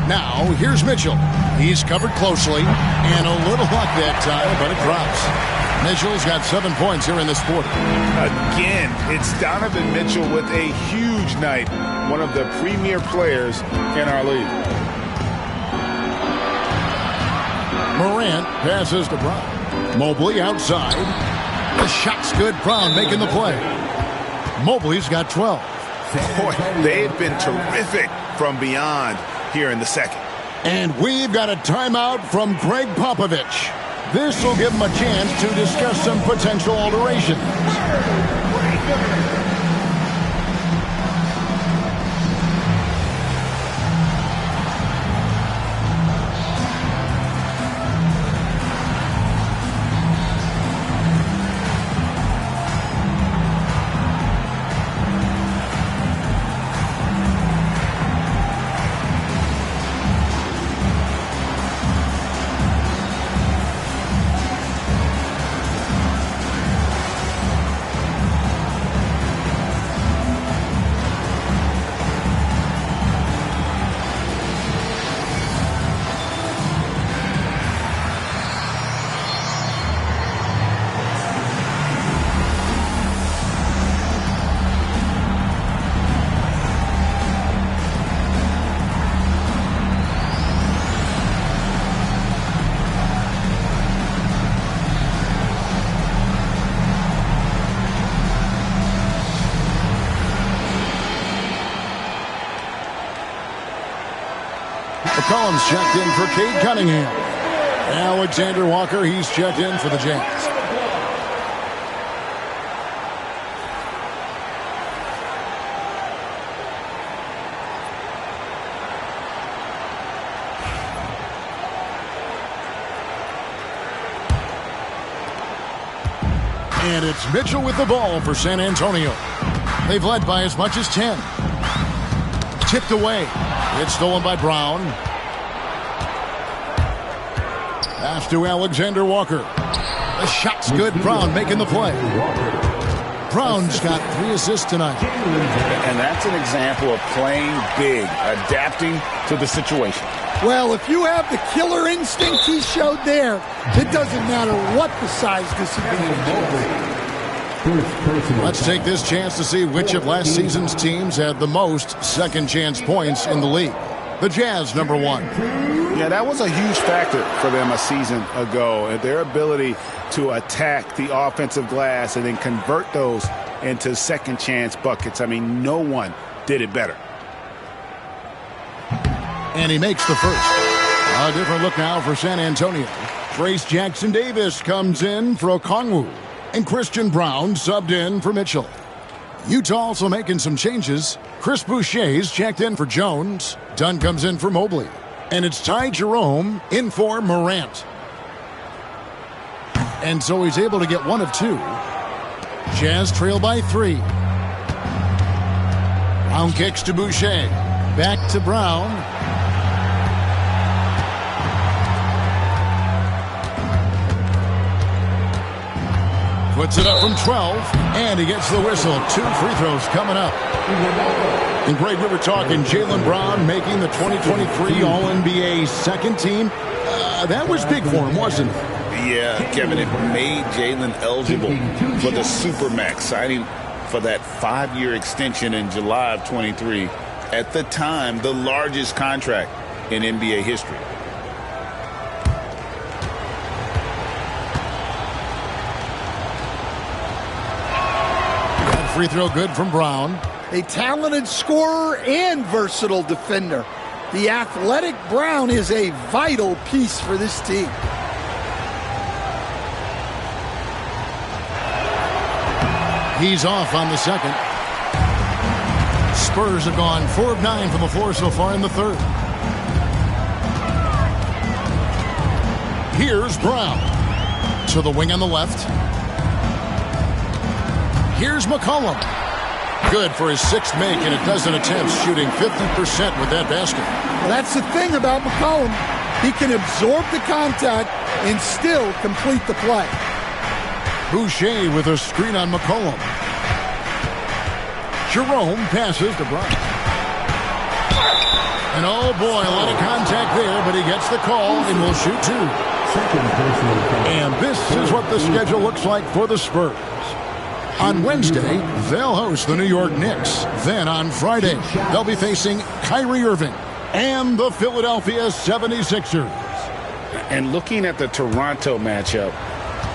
Now, here's Mitchell. He's covered closely. And a little luck that time, but it drops. Mitchell's got 7 points here in this quarter. Again, it's Donovan Mitchell with a huge night. One of the premier players in our league. Morant passes to Brown. Mobley outside. The shot's good. Brown making the play. Mobley's got 12. Boy, they've been terrific from beyond here in the second. And we've got a timeout from Greg Popovich. This will give him a chance to discuss some potential alterations. McCollum's checked in for Cade Cunningham. Alexander Walker, he's checked in for the Jazz. And it's Mitchell with the ball for San Antonio. They've led by as much as 10. Tipped away. It's stolen by Brown. Pass to Alexander Walker. The shot's good. Brown making the play. Brown's got 3 assists tonight. And that's an example of playing big, adapting to the situation. Well, if you have the killer instinct he showed there, it doesn't matter what the size disadvantage is. Let's take this chance to see which of last season's teams had the most second chance points in the league. The Jazz, number 1. Yeah, that was a huge factor for them a season ago, and their ability to attack the offensive glass and then convert those into second chance buckets. I mean, no one did it better. And he makes the first. A different look now for San Antonio. Trace Jackson-Davis comes in for Okongwu. And Christian Brown subbed in for Mitchell. Utah also making some changes. Chris Boucher's checked in for Jones. Dunn comes in for Mobley. And it's Ty Jerome in for Morant. And so he's able to get 1 of 2. Jazz trail by 3. Brown kicks to Boucher. Back to Brown. Puts it up from 12, and he gets the whistle. 2 free throws coming up. And Greg, we were talking Jaylen Brown making the 2023 All-NBA second team. That was big for him, wasn't it? Yeah, Kevin, it made Jaylen eligible for the Supermax, signing for that 5-year extension in July of 23. At the time, the largest contract in NBA history. Free throw good from Brown. A talented scorer and versatile defender. The athletic Brown is a vital piece for this team. He's off on the second. Spurs have gone 4 of 9 from the floor so far in the third. Here's Brown. To the wing on the left. Here's McCollum. Good for his 6th make and a dozen attempts, shooting 50% with that basket. Well, that's the thing about McCollum. He can absorb the contact and still complete the play. Boucher with a screen on McCollum. Jerome passes to Brown. And oh boy, a lot of contact there, but he gets the call and will shoot 2. And this is what the schedule looks like for the Spurs. On Wednesday, they'll host the New York Knicks. Then on Friday, they'll be facing Kyrie Irving and the Philadelphia 76ers. And looking at the Toronto matchup,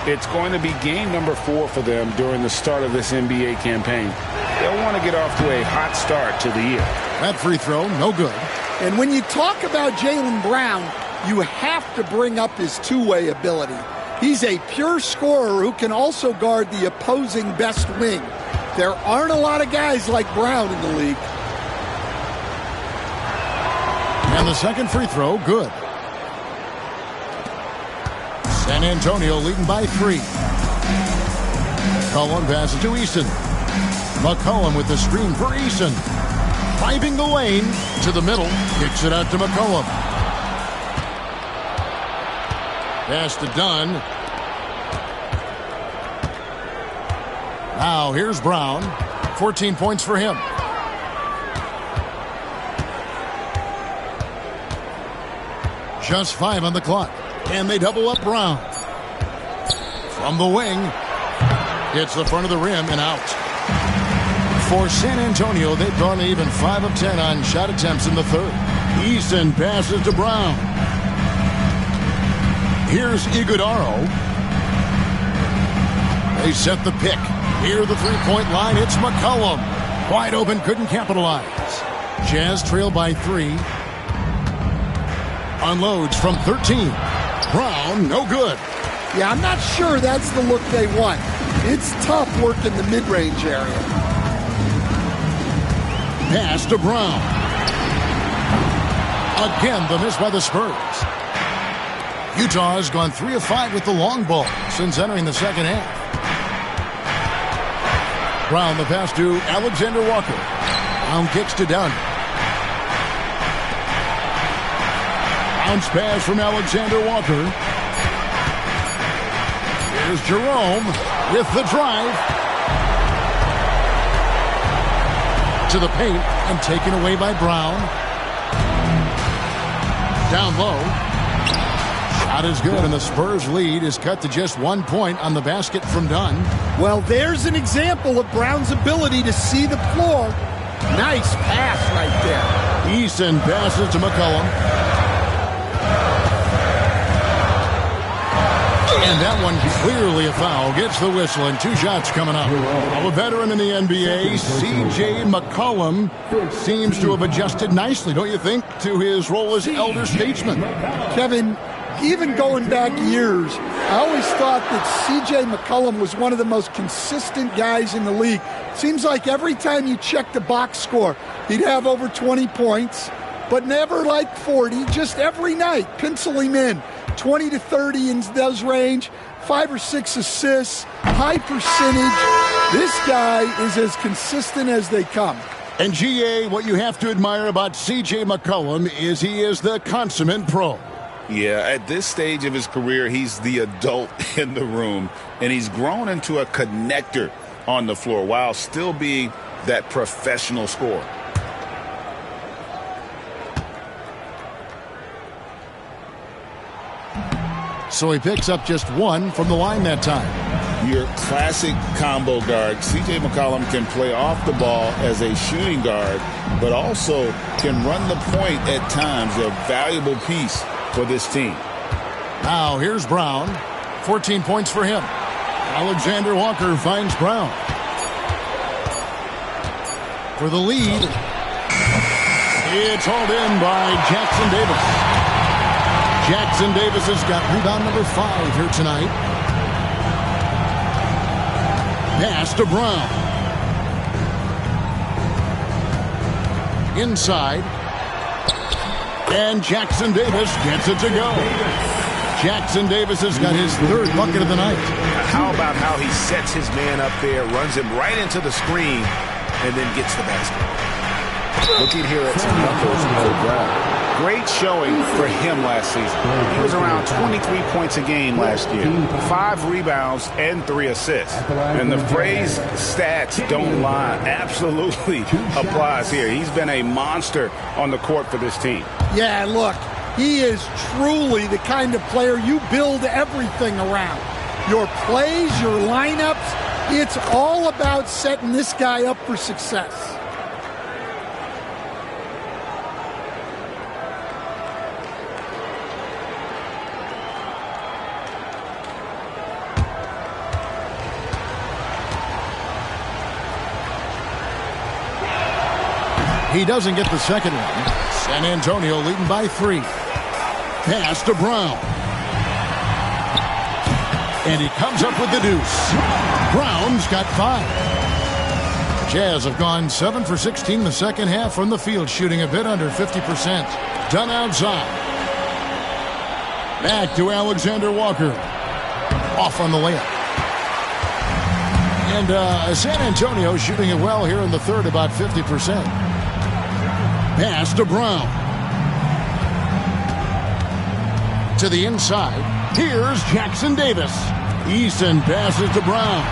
it's going to be game number 4 for them during the start of this NBA campaign. They'll want to get off to a hot start to the year. That free throw, no good. And when you talk about Jaylen Brown, you have to bring up his two-way ability. He's a pure scorer who can also guard the opposing best wing. There aren't a lot of guys like Brown in the league. And the second free throw, good. San Antonio leading by 3. McCollum passes to Eason. McCollum with the screen for Eason. Driving the lane to the middle. Kicks it out to McCollum. Pass to Dunn. Now here's Brown. 14 points for him. Just 5 on the clock. And they double up Brown. From the wing. Hits the front of the rim and out. For San Antonio, they've gone even 5 of 10 on shot attempts in the third. Eason passes to Brown. Here's Iguodaro. They set the pick. Near the three-point line, it's McCollum. Wide open, couldn't capitalize. Jazz trail by 3. Unloads from 13. Brown, no good. Yeah, I'm not sure that's the look they want. It's tough working the mid-range area. Pass to Brown. Again, the miss by the Spurs. Utah has gone 3 of 5 with the long ball since entering the second half. Brown, the pass to Alexander Walker. Brown kicks to Downey. Bounce pass from Alexander Walker. Here's Jerome with the drive. To the paint and taken away by Brown. Down low. Shot is good, and the Spurs lead is cut to just 1 point on the basket from Dunn. Well, there's an example of Brown's ability to see the floor. Nice pass right there. Eason passes to McCollum. And that one clearly a foul. Gets the whistle, and 2 shots coming up. Now a veteran in the NBA, C.J. McCollum, seems to have adjusted nicely, don't you think, to his role as elder statesman. Kevin, even going back years, I always thought that C.J. McCollum was one of the most consistent guys in the league. Seems like every time you check the box score, he'd have over 20 points, but never like 40, just every night. Pencil him in. 20 to 30 in those range, 5 or 6 assists, high percentage. This guy is as consistent as they come. And GA, what you have to admire about C.J. McCollum is he is the consummate pro. Yeah, at this stage of his career, he's the adult in the room, and he's grown into a connector on the floor while still being that professional scorer. So he picks up just 1 from the line that time. Your classic combo guard, C.J. McCollum can play off the ball as a shooting guard, but also can run the point at times, a valuable piece for this team. Now here's Brown. 14 points for him. Alexander Walker finds Brown. For the lead, it's hauled in by Jackson Davis. Jackson Davis has got rebound number 5 here tonight. Pass to Brown. Inside. And Jackson Davis gets it to go. Jackson Davis has got his 3rd bucket of the night. How about how he sets his man up there, runs him right into the screen, and then gets the basket. Looking here at some numbers for Brown. Great showing for him last season. He was around 23 points a game last year, 5 rebounds and 3 assists. And the phrase stats don't lie absolutely applies here. He's been a monster on the court for this team. Yeah, look, he is truly the kind of player you build everything around. Your plays, your lineups, it's all about setting this guy up for success. He doesn't get the second one. San Antonio leading by 3. Pass to Brown. And he comes up with the deuce. Brown's got 5. Jazz have gone 7 for 16 the second half from the field, shooting a bit under 50%. Done outside. Back to Alexander Walker. Off on the layup. And San Antonio shooting it well here in the 3rd, about 50%. Pass to Brown. To the inside. Here's Jackson Davis. Eason passes to Brown.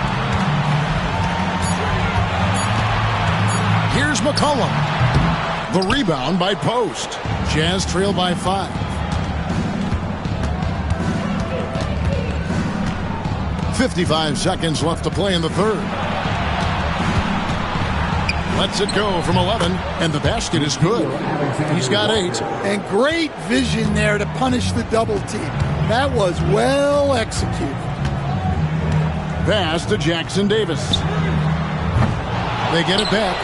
Here's McCollum. The rebound by Post. Jazz trail by 5. 55 seconds left to play in the 3rd. Lets it go from 11, and the basket is good. He's got 8. And great vision there to punish the double team. That was well executed. Pass to Jackson Davis. They get it back.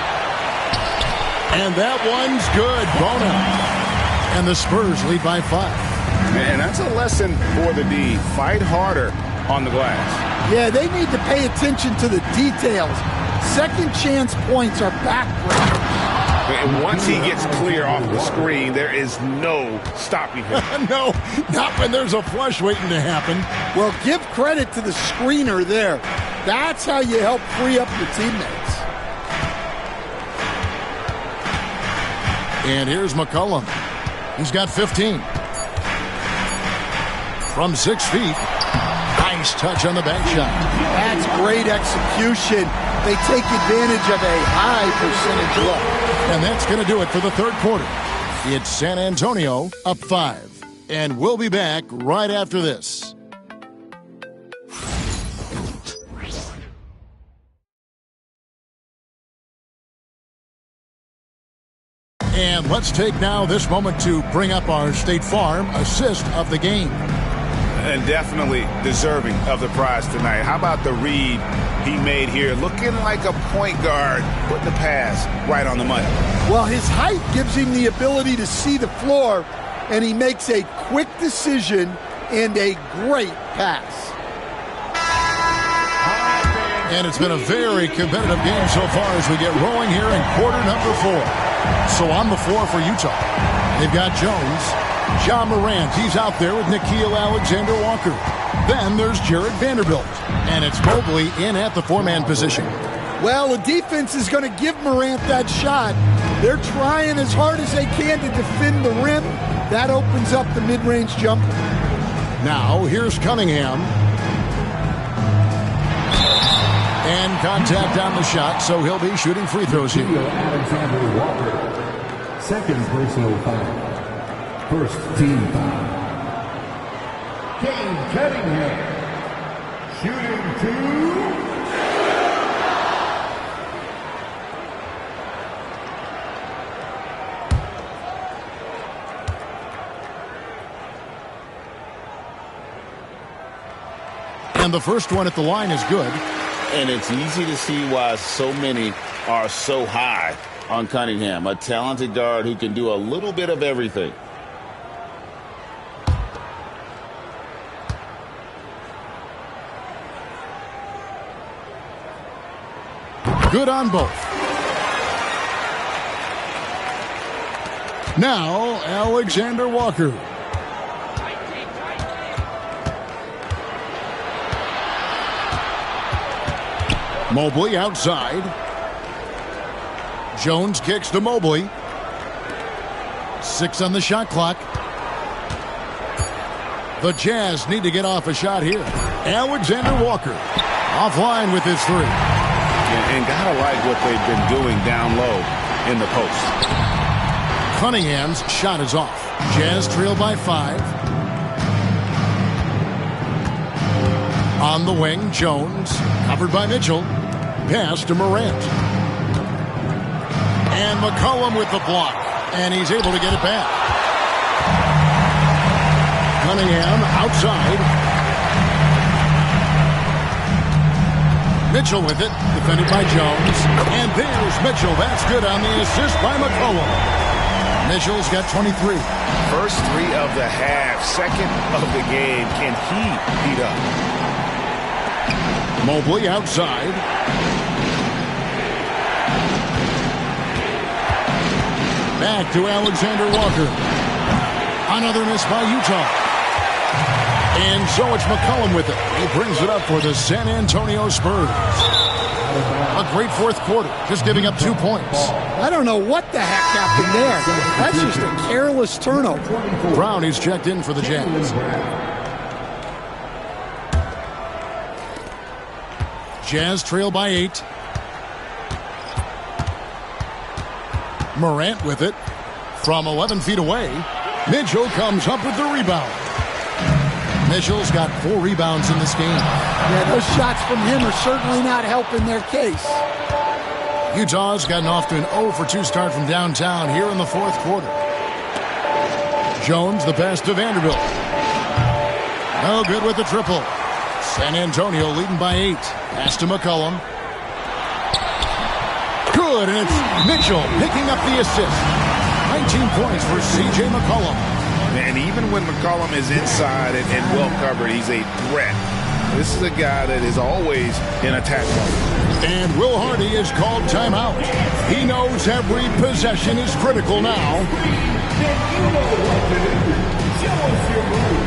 And that one's good. Bona. And the Spurs lead by 5. And that's a lesson for the D. Fight harder on the glass. Yeah, they need to pay attention to the details. Second chance points are backbreakers. And once he gets clear off the screen, there is no stopping him. No, not when there's a flush waiting to happen. Well, give credit to the screener there. That's how you help free up your teammates. And here's McCollum. He's got 15. From 6 feet. Nice touch on the back shot. That's great execution. They take advantage of a high percentage look. And that's going to do it for the third quarter. It's San Antonio up 5. And we'll be back right after this. And let's take now this moment to bring up our State Farm assist of the game. And definitely deserving of the prize tonight. How about the read he made here? Looking like a point guard, putting the pass right on the money. Well, his height gives him the ability to see the floor, and he makes a quick decision and a great pass. And it's been a very competitive game so far as we get rolling here in quarter number 4. So on the floor for Utah, they've got Jones, Ja Morant. He's out there with Nickeil Alexander-Walker. Then there's Jared Vanderbilt. And it's Mobley in at the 4-man position. Well, the defense is going to give Morant that shot. They're trying as hard as they can to defend the rim. That opens up the mid-range jumper. Now, here's Cunningham. And contact on the shot, so he'll be shooting free throws here. Alexander-Walker, second personal foul. First team foul. Cade Cunningham, shooting 2. And the first one at the line is good. And it's easy to see why so many are so high on Cunningham, a talented guard who can do a little bit of everything. Good on both. Now, Alexander-Walker. Mobley outside. Jones kicks to Mobley. 6 on the shot clock. The Jazz need to get off a shot here. Alexander-Walker offline with his 3. And gotta like what they've been doing down low in the post. Cunningham's shot is off. Jazz trail by 5. On the wing, Jones, covered by Mitchell. Pass to Morant. And McCollum with the block. And he's able to get it back. Cunningham outside. Mitchell with it, defended by Jones. And there's Mitchell. That's good on the assist by McCollum. Mitchell's got 23. First 3 of the half, second of the game. Can he heat up? Mobley outside. Back to Alexander-Walker. Another miss by Utah. And so it's McCollum with it. He brings it up for the San Antonio Spurs. A great fourth quarter, just giving up 2 points. I don't know what the heck happened there. That's just a careless turnover. Brown is checked in for the Jazz. Jazz trail by 8. Morant with it from 11 feet away. Mitchell comes up with the rebound. Mitchell's got 4 rebounds in this game. Yeah, those shots from him are certainly not helping their case. Utah's gotten off to an 0-for-2 start from downtown here in the fourth quarter. Jones, the pass to Vanderbilt. No good with the triple. San Antonio leading by 8. Pass to McCollum. Good, and it's Mitchell picking up the assist. 19 points for C.J. McCollum. And even when McCollum is inside and well covered, he's a threat. This is a guy that is always in attack mode. And Will Hardy is called timeout. He knows every possession is critical now. Then you know what to do. Show us your move.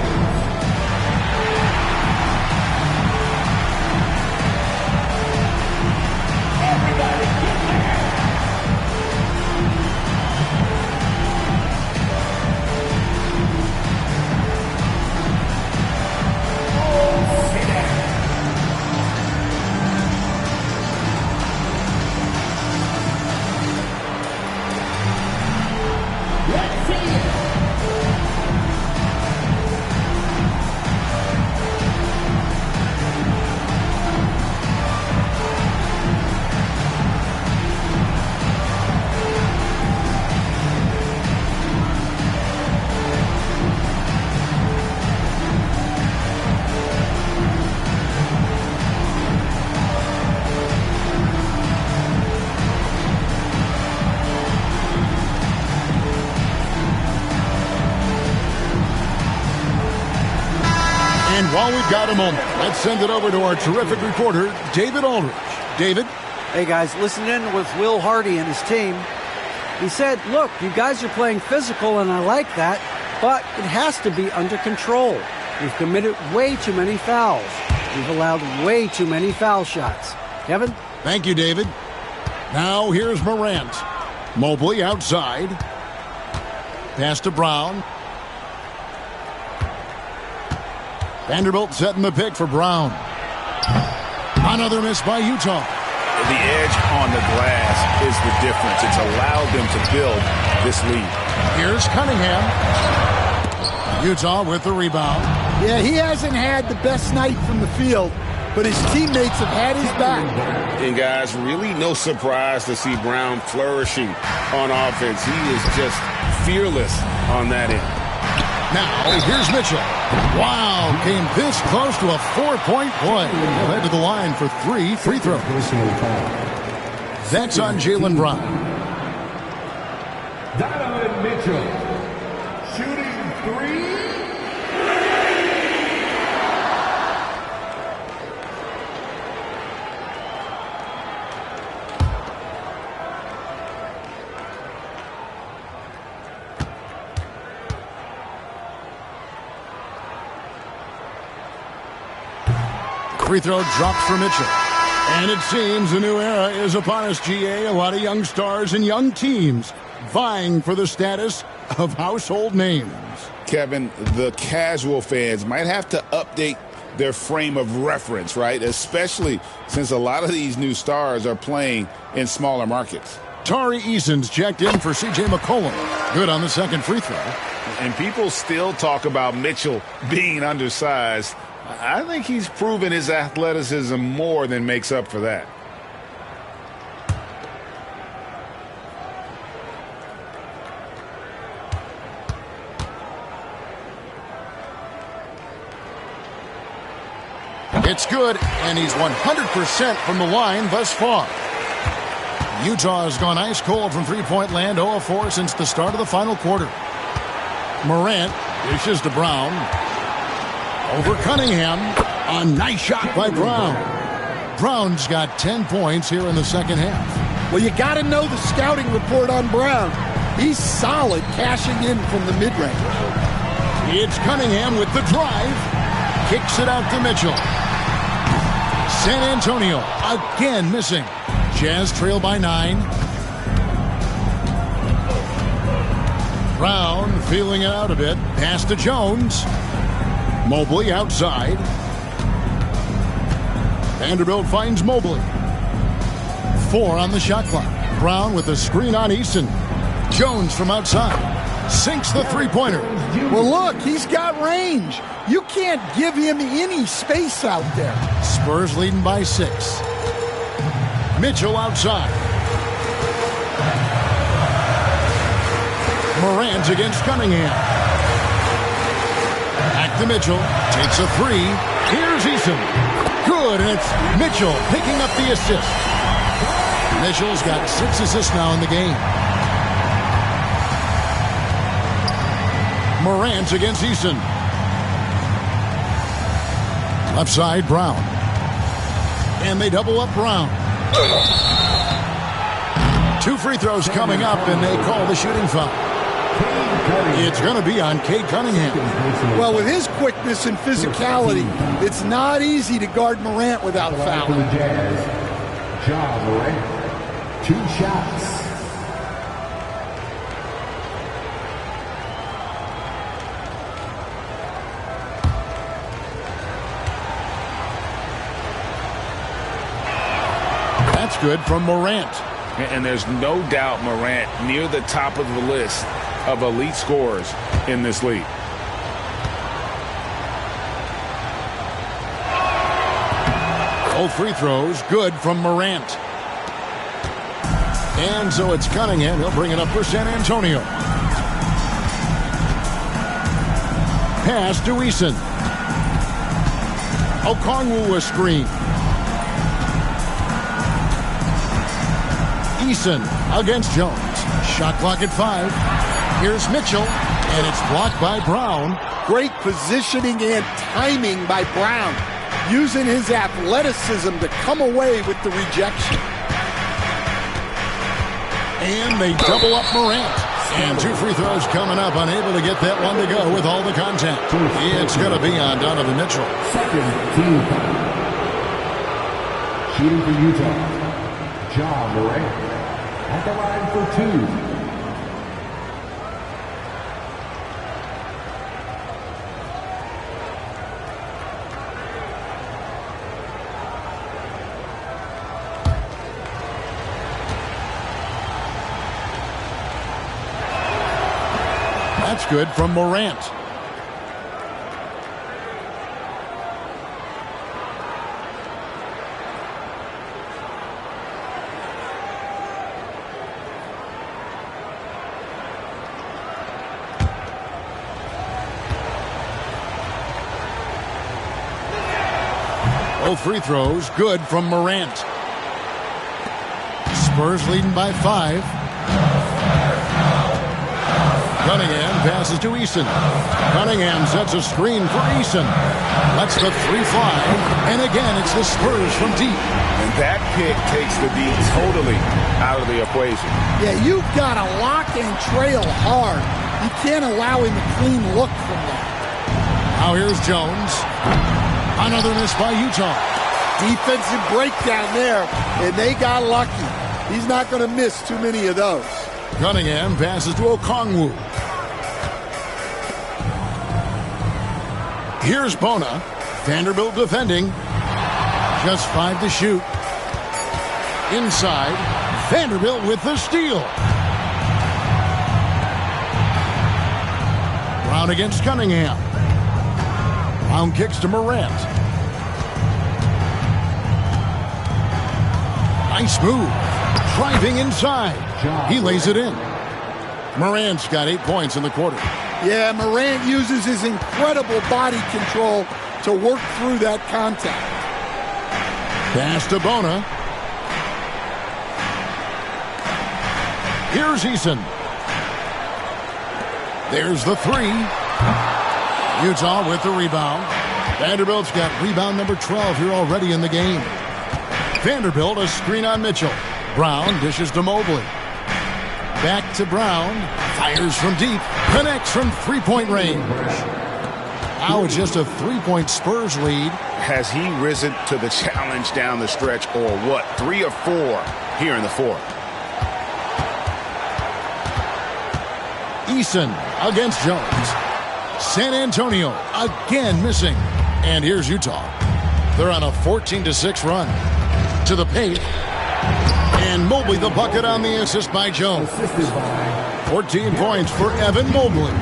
Everybody get there. Oh, sit down. Let's see it. And while we've got a moment, let's send it over to our terrific reporter, David Aldridge. David? Hey, guys, listen in with Will Hardy and his team. He said, look, you guys are playing physical, and I like that, but it has to be under control. We've committed way too many fouls. We've allowed way too many foul shots. Kevin? Thank you, David. Now here's Morant. Mobley outside. Pass to Brown. Vanderbilt setting the pick for Brown. Another miss by Utah. The edge on the glass is the difference. It's allowed them to build this lead. Here's Cunningham. Utah with the rebound. Yeah, he hasn't had the best night from the field, but his teammates have had his back. And guys, really no surprise to see Brown flourishing on offense. He is just fearless on that end. Now, here's Mitchell. Wow, came this close to a 4-point play. Led to the line for 3 free throws. That's on Jaylen Brown. Donovan Mitchell. Shooting 3. Free throw dropped for Mitchell. And it seems a new era is upon us, GA. A lot of young stars and young teams vying for the status of household names. Kevin, the casual fans might have to update their frame of reference, right? Especially since a lot of these new stars are playing in smaller markets. Tari Eason's checked in for C.J. McCollum. Good on the second free throw. And people still talk about Mitchell being undersized. I think he's proven his athleticism more than makes up for that. It's good, and he's 100% from the line thus far. Utah has gone ice cold from three-point land, 0 of 4 since the start of the final quarter. Morant dishes to Brown. Over Cunningham. A nice shot by Brown. Brown's got 10 points here in the second half. Well, you got to know the scouting report on Brown. He's solid cashing in from the mid-range. It's Cunningham with the drive. Kicks it out to Mitchell. San Antonio again missing. Jazz trail by 9. Brown feeling it out a bit. Pass to Jones. Mobley outside. Vanderbilt finds Mobley. 4 on the shot clock. Brown with a screen on Eason. Jones from outside. Sinks the three-pointer. Well, look, he's got range. You can't give him any space out there. Spurs leading by 6. Mitchell outside. Morant against Cunningham. Back to Mitchell. Takes a 3. Here's Eason. Good, and it's Mitchell picking up the assist. Mitchell's got 6 assists now in the game. Morant against Eason. Left side, Brown. And they double up Brown. 2 free throws coming up, and they call the shooting foul. It's going to be on Cade Cunningham. Well, with his quickness and physicality, it's not easy to guard Morant without fouling. Ja Morant, 2 shots. That's good from Morant. And there's no doubt Morant near the top of the list of elite scorers in this league. Both free throws good from Morant. And so it's Cunningham. He'll bring it up for San Antonio. Pass to Eason. Okongwu a screen. Eason against Jones. Shot clock at 5. Here's Mitchell, and it's blocked by Brown. Great positioning and timing by Brown, using his athleticism to come away with the rejection. And they double up Morant. And 2 free throws coming up, unable to get that one to go with all the contact. It's going to be on Donovan Mitchell. Second team foul. Shooting for Utah, Ja Morant. At the line for 2. That's good from Morant. Both free throws good from Morant. Spurs leading by 5. Cunningham passes to Eason. Cunningham sets a screen for Eason. Lets the 3 fly. And again, it's the Spurs from deep. And that pick takes the D totally out of the equation. Yeah, you've got to lock and trail hard. You can't allow him a clean look from that. Now here's Jones. Another miss by Utah. Defensive breakdown there, and they got lucky. He's not going to miss too many of those. Cunningham passes to Okongwu. Here's Bona. Vanderbilt defending. Just 5 to shoot. Inside. Vanderbilt with the steal. Brown against Cunningham. Brown kicks to Morant. Nice move. Driving inside. He lays it in. Morant's got 8 points in the quarter. Yeah, Morant uses his incredible body control to work through that contact. Pass to Bona. Here's Eason. There's the 3. Utah with the rebound. Vanderbilt's got rebound number 12 here already in the game. Vanderbilt a screen on Mitchell. Brown dishes to Mobley. Back to Brown. Fires from deep. Connects from 3-point range. Now it's just a 3-point Spurs lead. Has he risen to the challenge down the stretch, or what? 3 or 4 here in the 4th. Eason against Jones. San Antonio again missing. And here's Utah. They're on a 14-6 run. To the paint. And Mobley the bucket on the assist by Jones. 14 points for Evan Mobley.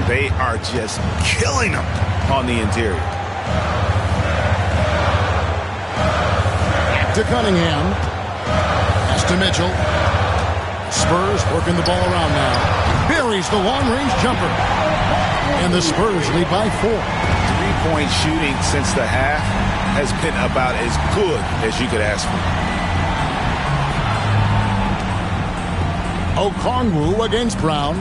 They are just killing them on the interior. To Cunningham. Pass to Mitchell. Spurs working the ball around now. Buries the long-range jumper. And the Spurs lead by 4. 3-point shooting since the half has been about as good as you could ask for. Okongwu against Brown.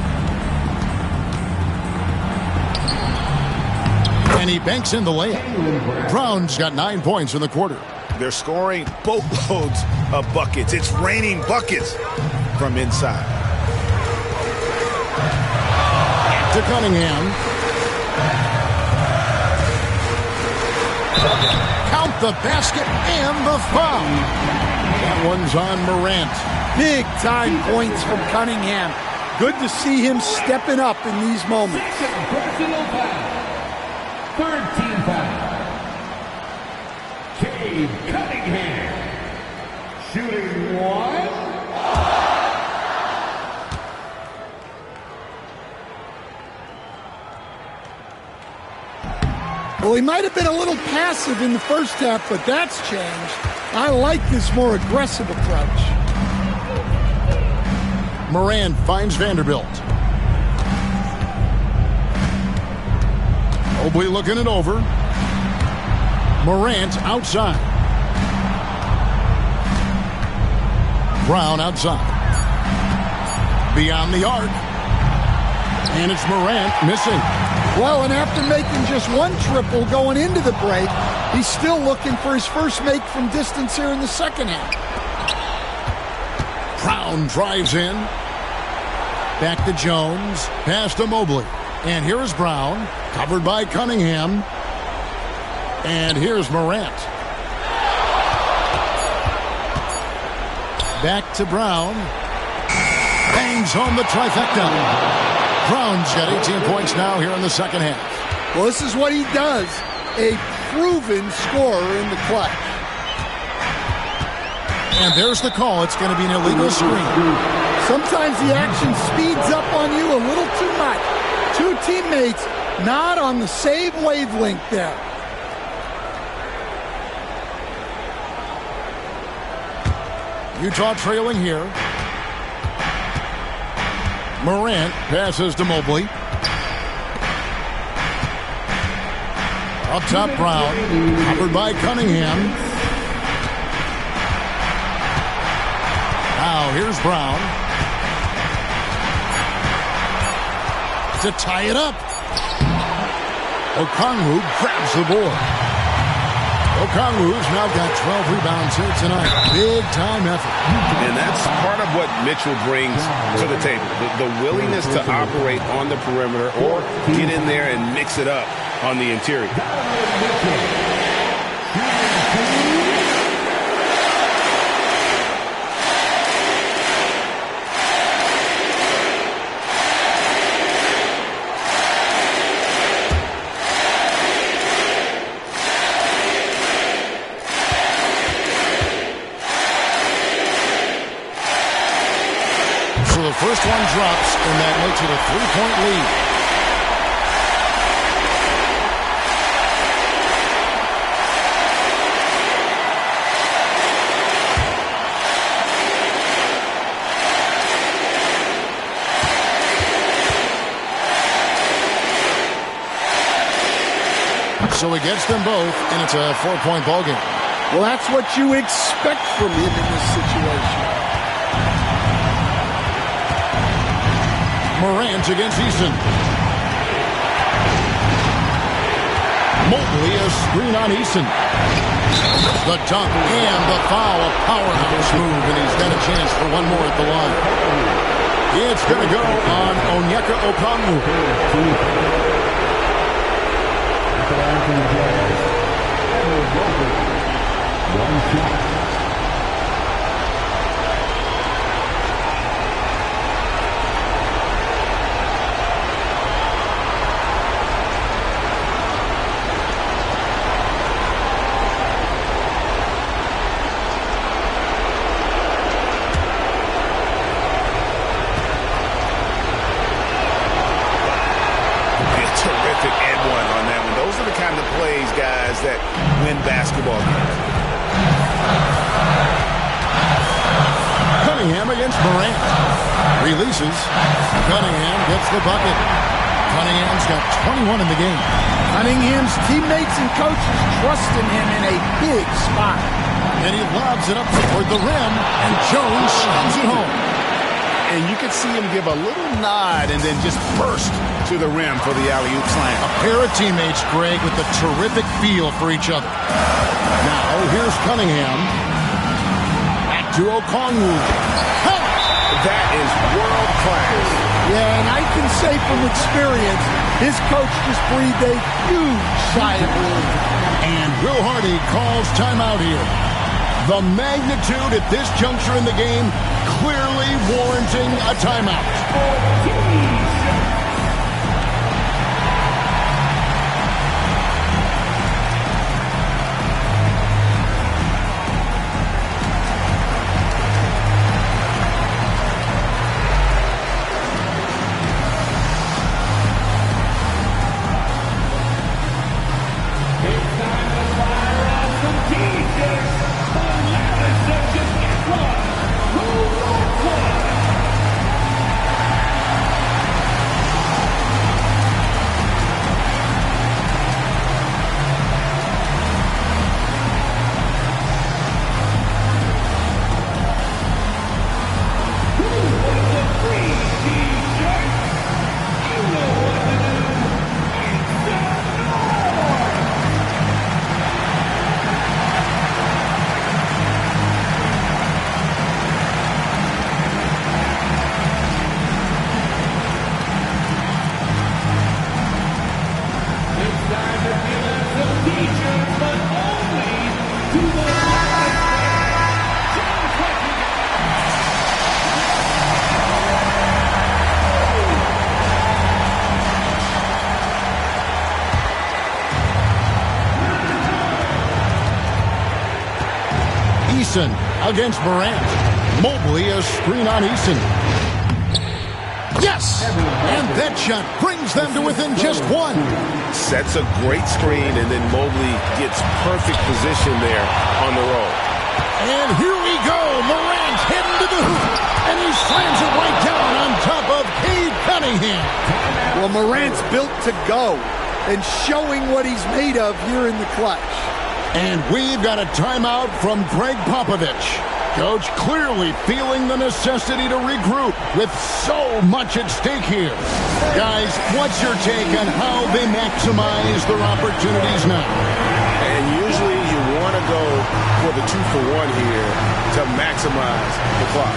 And he banks in the layup. Brown's got 9 points in the quarter. They're scoring boatloads of buckets. It's raining buckets from inside. To Cunningham. Count the basket and the foul. That one's on Morant. Big time points from Cunningham. Good to see him stepping up in these moments. Personal foul. Third team foul. Cade Cunningham. Shooting one. Well, he might have been a little passive in the first half, but that's changed. I like this more aggressive approach. Morant finds Vanderbilt. Mobley looking it over. Morant outside. Brown outside. Beyond the arc. And it's Morant missing. Well, and after making just one triple going into the break, he's still looking for his first make from distance here in the second half. Brown drives in. Back to Jones. Pass to Mobley. And here's Brown. Covered by Cunningham. And here's Morant. Back to Brown. Bangs home the trifecta. Brown's got 18 points now here in the second half. Well, this is what he does. A proven scorer in the clutch. And there's the call. It's going to be an illegal screen. Sometimes the action speeds up on you a little too much. Two teammates not on the same wavelength there. Utah trailing here. Morant passes to Mobley. Up top, Brown. Covered by Cunningham. Now here's Brown. To tie it up. Okongwu grabs the board. Okongwu's now got 12 rebounds here tonight. Big time effort. And that's part of what Mitchell brings to the table. The willingness to operate on the perimeter or get in there and mix it up on the interior. First one drops, and that makes it a 3-point lead. So he gets them both, and it's a 4-point ball game. Well, that's what you expect from him in this situation. Morant against Eason. Mobley, a screen on Eason. The dunk and the foul, a powerhouse move, and he's got a chance for one more at the line. It's going to go on Onyeka Okongwu. One shot. That win basketball games. Cunningham against Morant. Releases. Cunningham gets the bucket. Cunningham's got 21 in the game. Cunningham's teammates and coaches trust in him in a big spot. And he lobs it up toward the rim, and Jones slams it home. And you could see him give a little nod and then just burst to the rim for the alley-oop slam. A pair of teammates, Greg, with a terrific feel for each other. Now, here's Cunningham. Back to Okongwu. That is world class. Yeah, and I can say from experience, his coach just breathed a huge sigh of relief. And Will Hardy calls timeout here. The magnitude at this juncture in the game clearly warranting a timeout. Eason against Morant. Mobley a screen on Eason. Yes! And that shot brings them to within just one. Sets a great screen, and then Mobley gets perfect position there on the roll. And here we go. Morant heading to the hoop. And he slams it right down on top of Cade Cunningham. Well, Morant's built to go and showing what he's made of here in the clutch. And we've got a timeout from Greg Popovich. Coach clearly feeling the necessity to regroup with so much at stake here. Guys, what's your take on how they maximize their opportunities now? And usually you want to go for the 2-for-1 here to maximize the clock.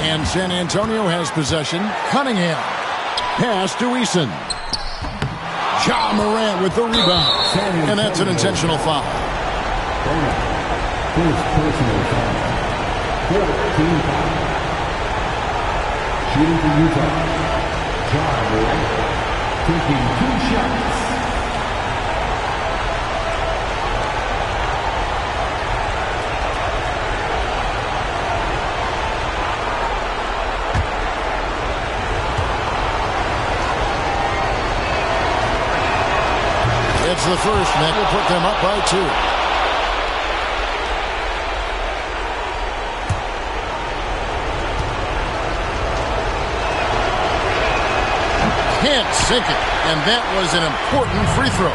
And San Antonio has possession. Cunningham. Pass to Eason. Ja Morant with the rebound. And that's an intentional foul. First personal foul. 14 foul. Shooting for Utah. Ja Morant taking 2 shots. It's the first, and that will put them up by 2. Can't sink it, and that was an important free throw.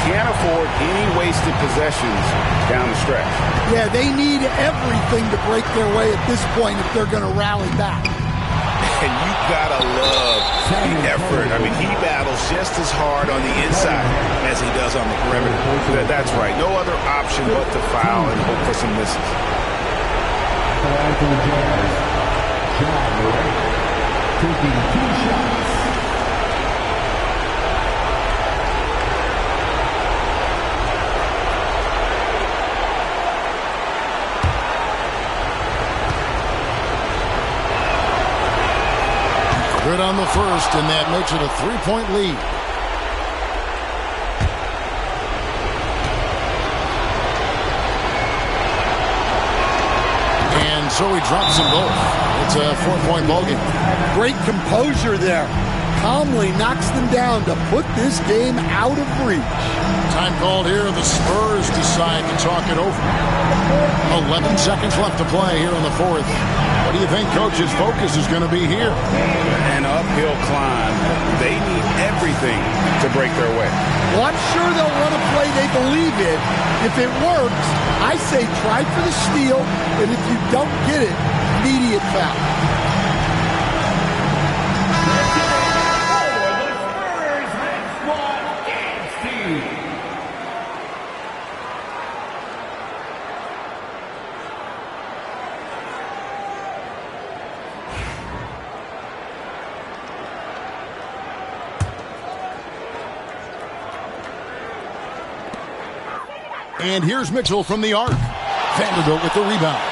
can't afford any wasted possessions down the stretch. Yeah, they need everything to break their way at this point if they're going to rally back. And you gotta love the effort. I mean, he battles just as hard on the inside as he does on the perimeter. That's right. No other option but to foul and hope for some misses. John Morant taking 2 shots. Good on the first, and that makes it a 3-point lead. And so he drops them both. It's a 4-point ballgame. Great composure there. Calmly knocks them down to put this game out of reach. Time called here. The Spurs decide to talk it over. 11 seconds left to play here in the fourth. What do you think Coach's focus is going to be here? An uphill climb. They need everything to break their way. Well, I'm sure they'll run a play they believe in. If it works, I say try for the steal, and if you don't get it, immediate foul. And here's Mitchell from the arc. Vanderbilt with the rebound.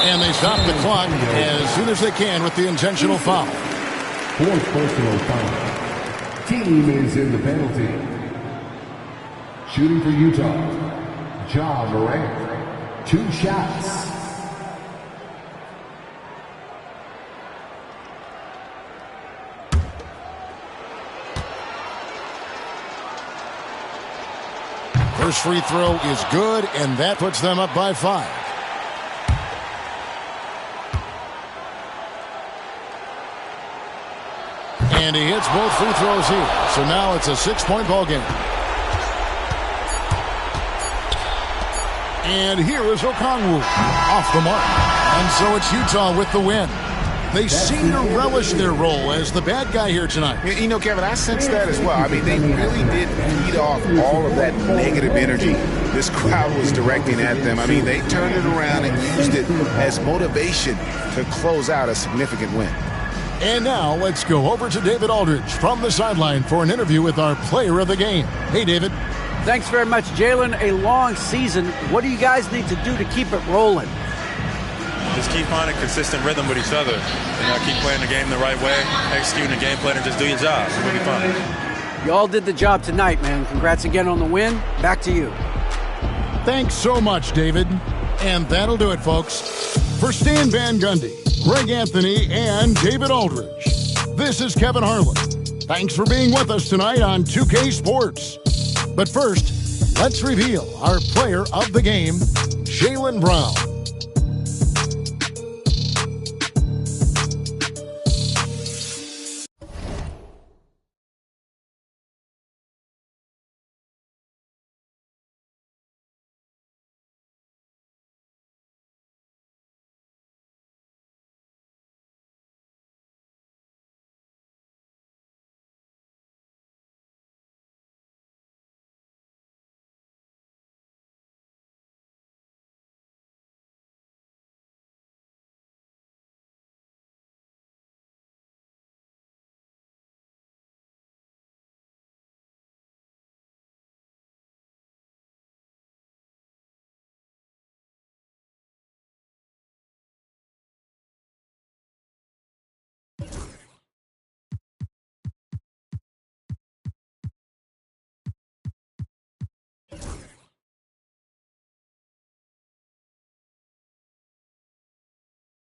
And they stop the clock as soon as they can with the intentional foul. 4th personal foul. Team is in the penalty. Shooting for Utah, John Morant. 2 shots. First free throw is good, and that puts them up by 5. And he hits both free throws here. So now it's a 6-point ball game. And here is Okongwu off the mark. And so it's Utah with the win. They seem to relish their role as the bad guy here tonight. You know, Kevin, I sense that as well. I mean, they really did feed off all of that negative energy this crowd was directing at them. I mean, they turned it around and used it as motivation to close out a significant win. And now let's go over to David Aldridge from the sideline for an interview with our player of the game. Hey, David. Thanks very much, Jalen. A long season. What do you guys need to do to keep it rolling? Just keep finding consistent rhythm with each other. Keep playing the game the right way, executing the game plan, and just do your job. It'll be fun. You all did the job tonight, man. Congrats again on the win. Back to you. Thanks so much, David. And that'll do it, folks. For Stan Van Gundy, Greg Anthony, and David Aldridge, this is Kevin Harlan. Thanks for being with us tonight on 2K Sports. But first, let's reveal our player of the game, Jaylen Brown.